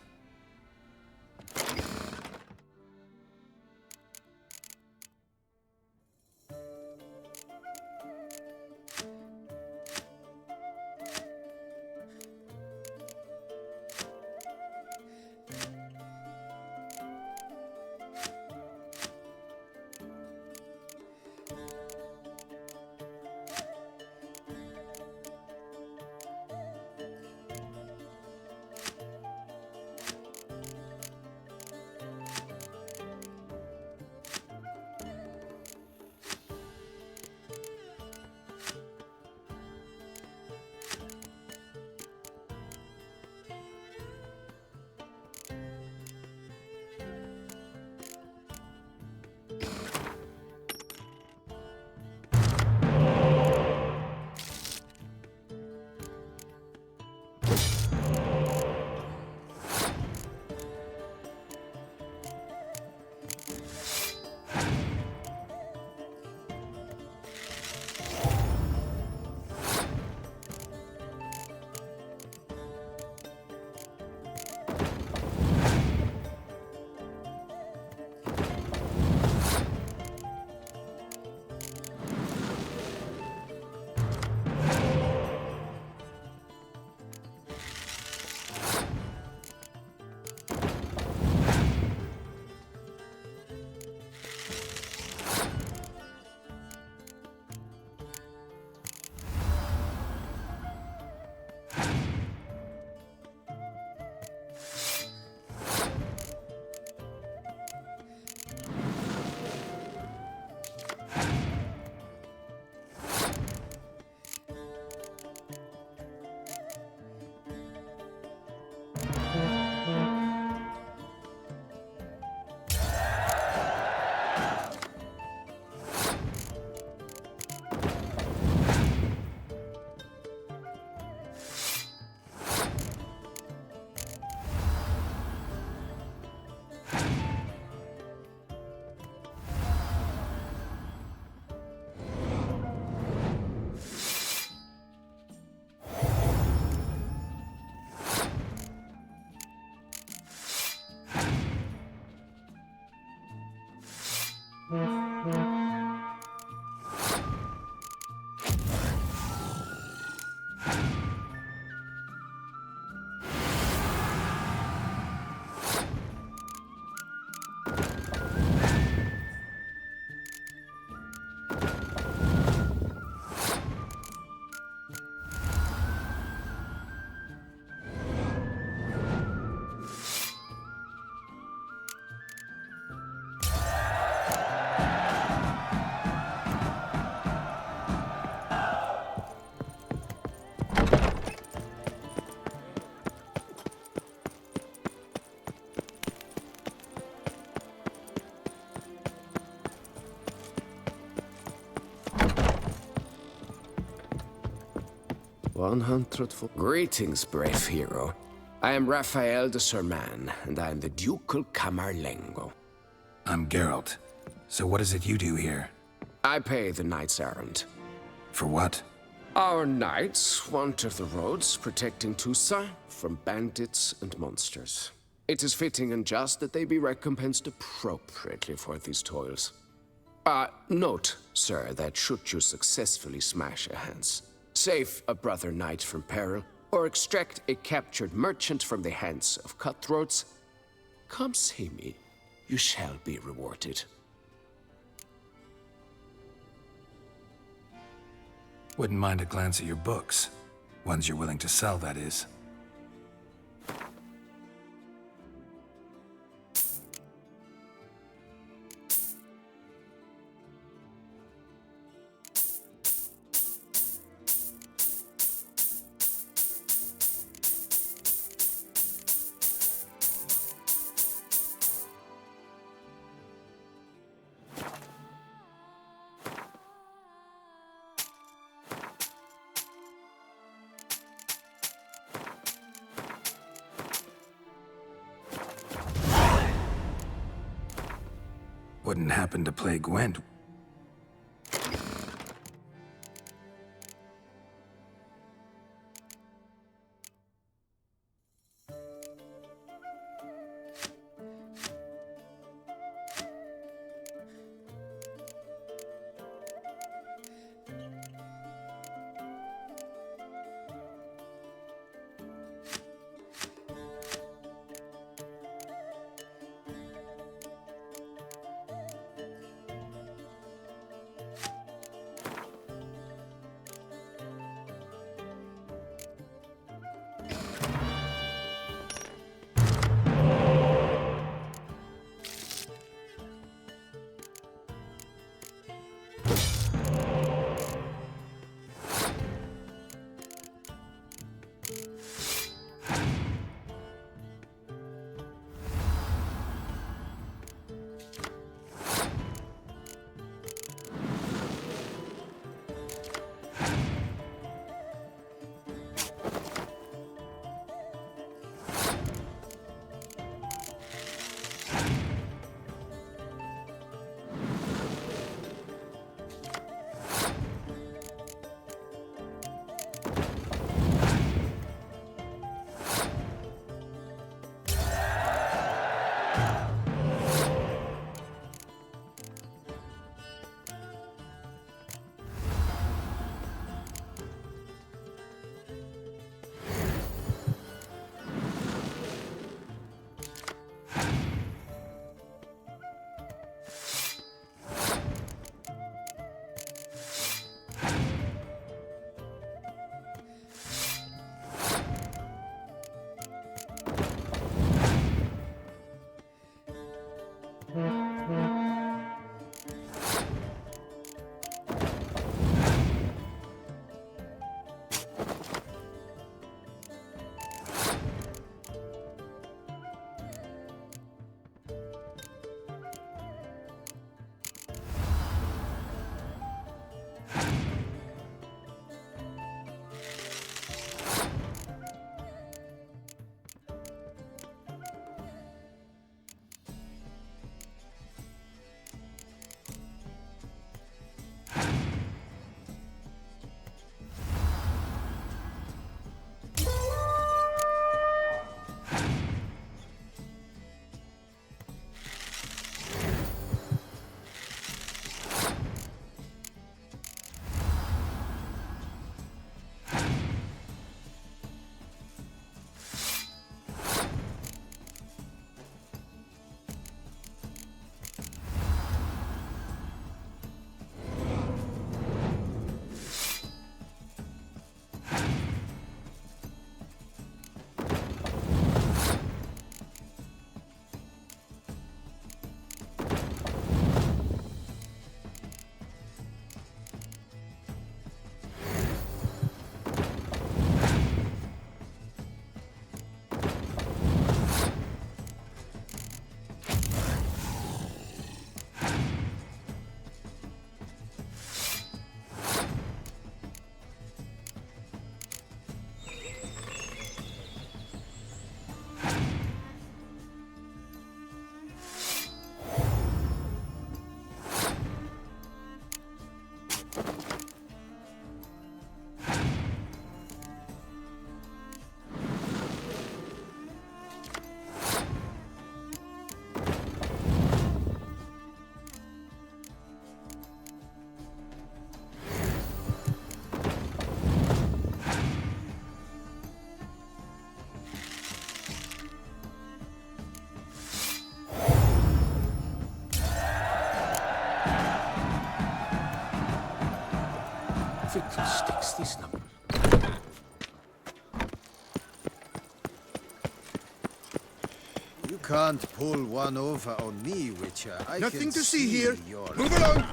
104. Greetings, brave hero. I am Raphael de Serman, and I am the Ducal Camarlengo. I'm Geralt. So what is it you do here? I pay the knights errant. For what? Our knights wander the roads, protecting Toussaint from bandits and monsters. It is fitting and just that they be recompensed appropriately for these toils. Note, sir, that should you successfully smash a Hans, save a brother knight from peril, or extract a captured merchant from the hands of cutthroats, come see me. You shall be rewarded. Wouldn't mind a glance at your books. Ones you're willing to sell, that is. Wouldn't happen to play Gwent. Fiddlesticks, this number. You can't pull one over on me, Witcher. I Nothing can to see here. Your... Move along.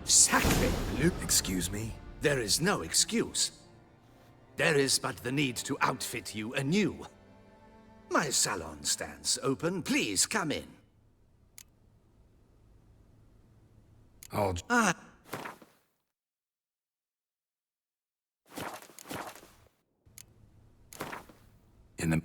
Sacre bleu! Excuse me? There is no excuse. There is but the need to outfit you anew. My salon stands open. Please come in. I'll... In the...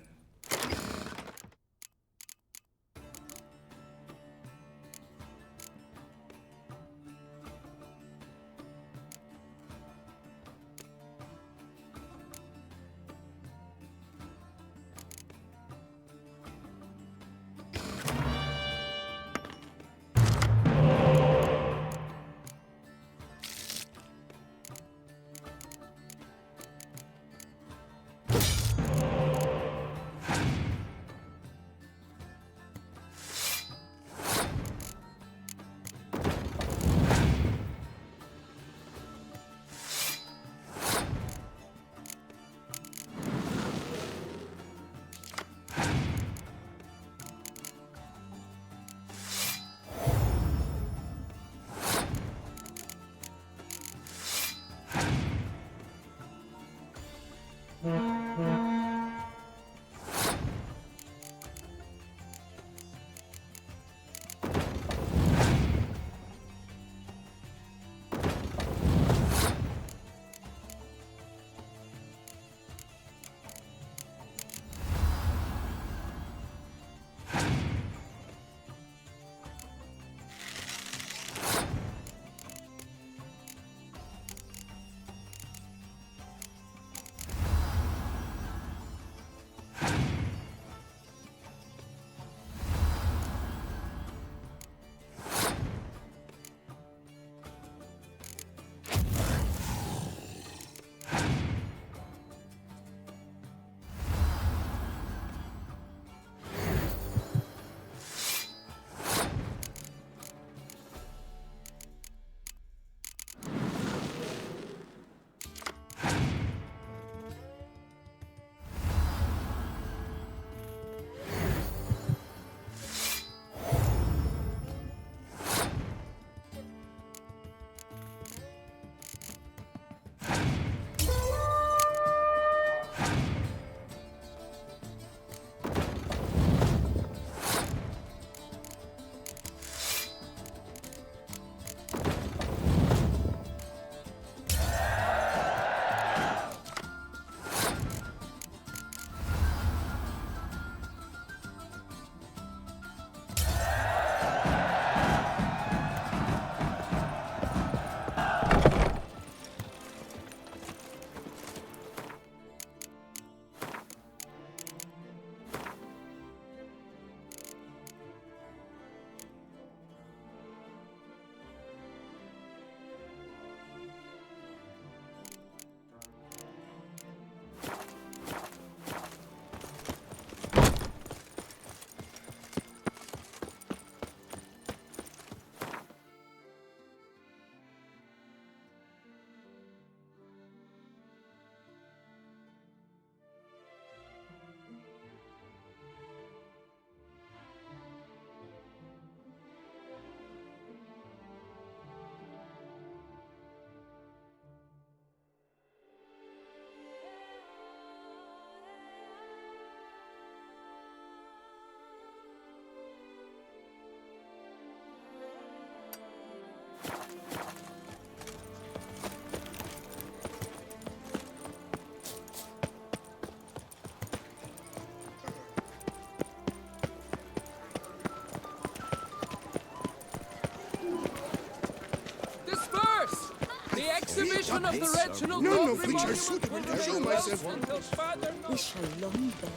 Exhibition of the regional none of which are suitable to show myself. We shall long bear.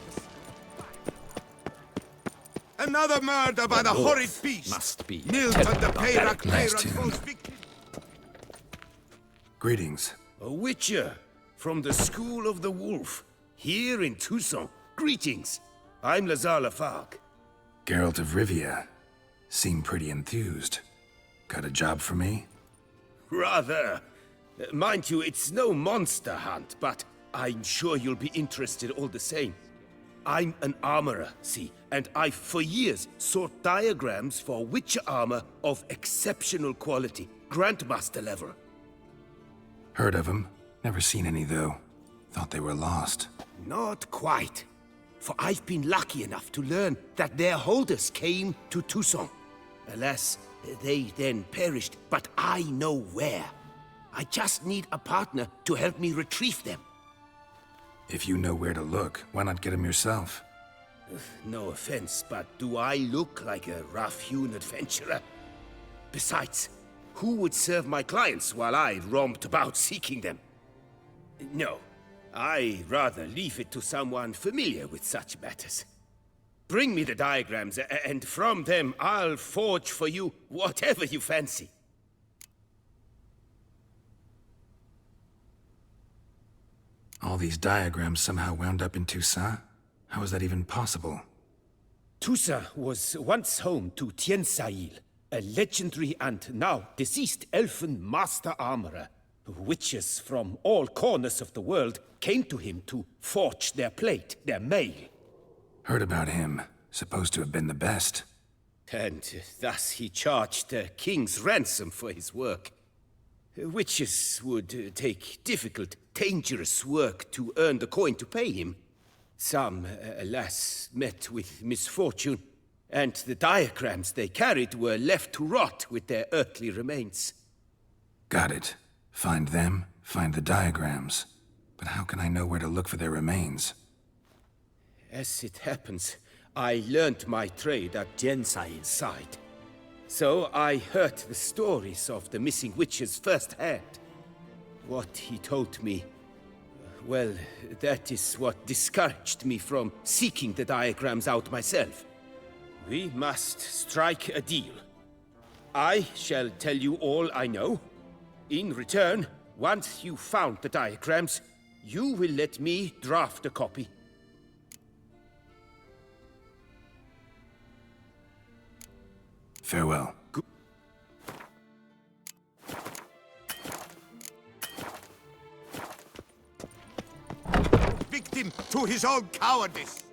Another murder by the horrid beast! Must be Milton the Peyrac Nice Peyrac tune. falls victim. Greetings. A witcher from the School of the Wolf, here in Tucson. Greetings. I'm Lazar Lafargue. Geralt of Rivia. Seem pretty enthused. Got a job for me? Rather. Mind you, it's no monster hunt, but I'm sure you'll be interested all the same. I'm an armorer, see, and I've for years sought diagrams for witcher armor of exceptional quality, Grandmaster level. Heard of them. Never seen any, though. Thought they were lost. Not quite. For I've been lucky enough to learn that their holders came to Tucson. Alas, they then perished, but I know where. I just need a partner to help me retrieve them. If you know where to look, why not get them yourself? No offense, but do I look like a rough-hewn adventurer? Besides, who would serve my clients while I romped about seeking them? No, I rather leave it to someone familiar with such matters. Bring me the diagrams, and from them I'll forge for you whatever you fancy. All these diagrams somehow wound up in Toussaint? How is that even possible? Toussaint was once home to Tiensail, a legendary and now deceased elfin master armorer. Witches from all corners of the world came to him to forge their plate, their mail. Heard about him. Supposed to have been the best. And thus he charged a king's ransom for his work. Witches would take difficult, dangerous work to earn the coin to pay him. Some, alas, met with misfortune, and the diagrams they carried were left to rot with their earthly remains. Got it. Find them, find the diagrams. But how can I know where to look for their remains? As it happens, I learned my trade at Jensail's side. So I heard the stories of the missing witches firsthand. What he told me, well, that is what discouraged me from seeking the diagrams out myself. We must strike a deal. I shall tell you all I know. In return, once you've found the diagrams, you will let me draft a copy. Farewell. Victim to his own cowardice.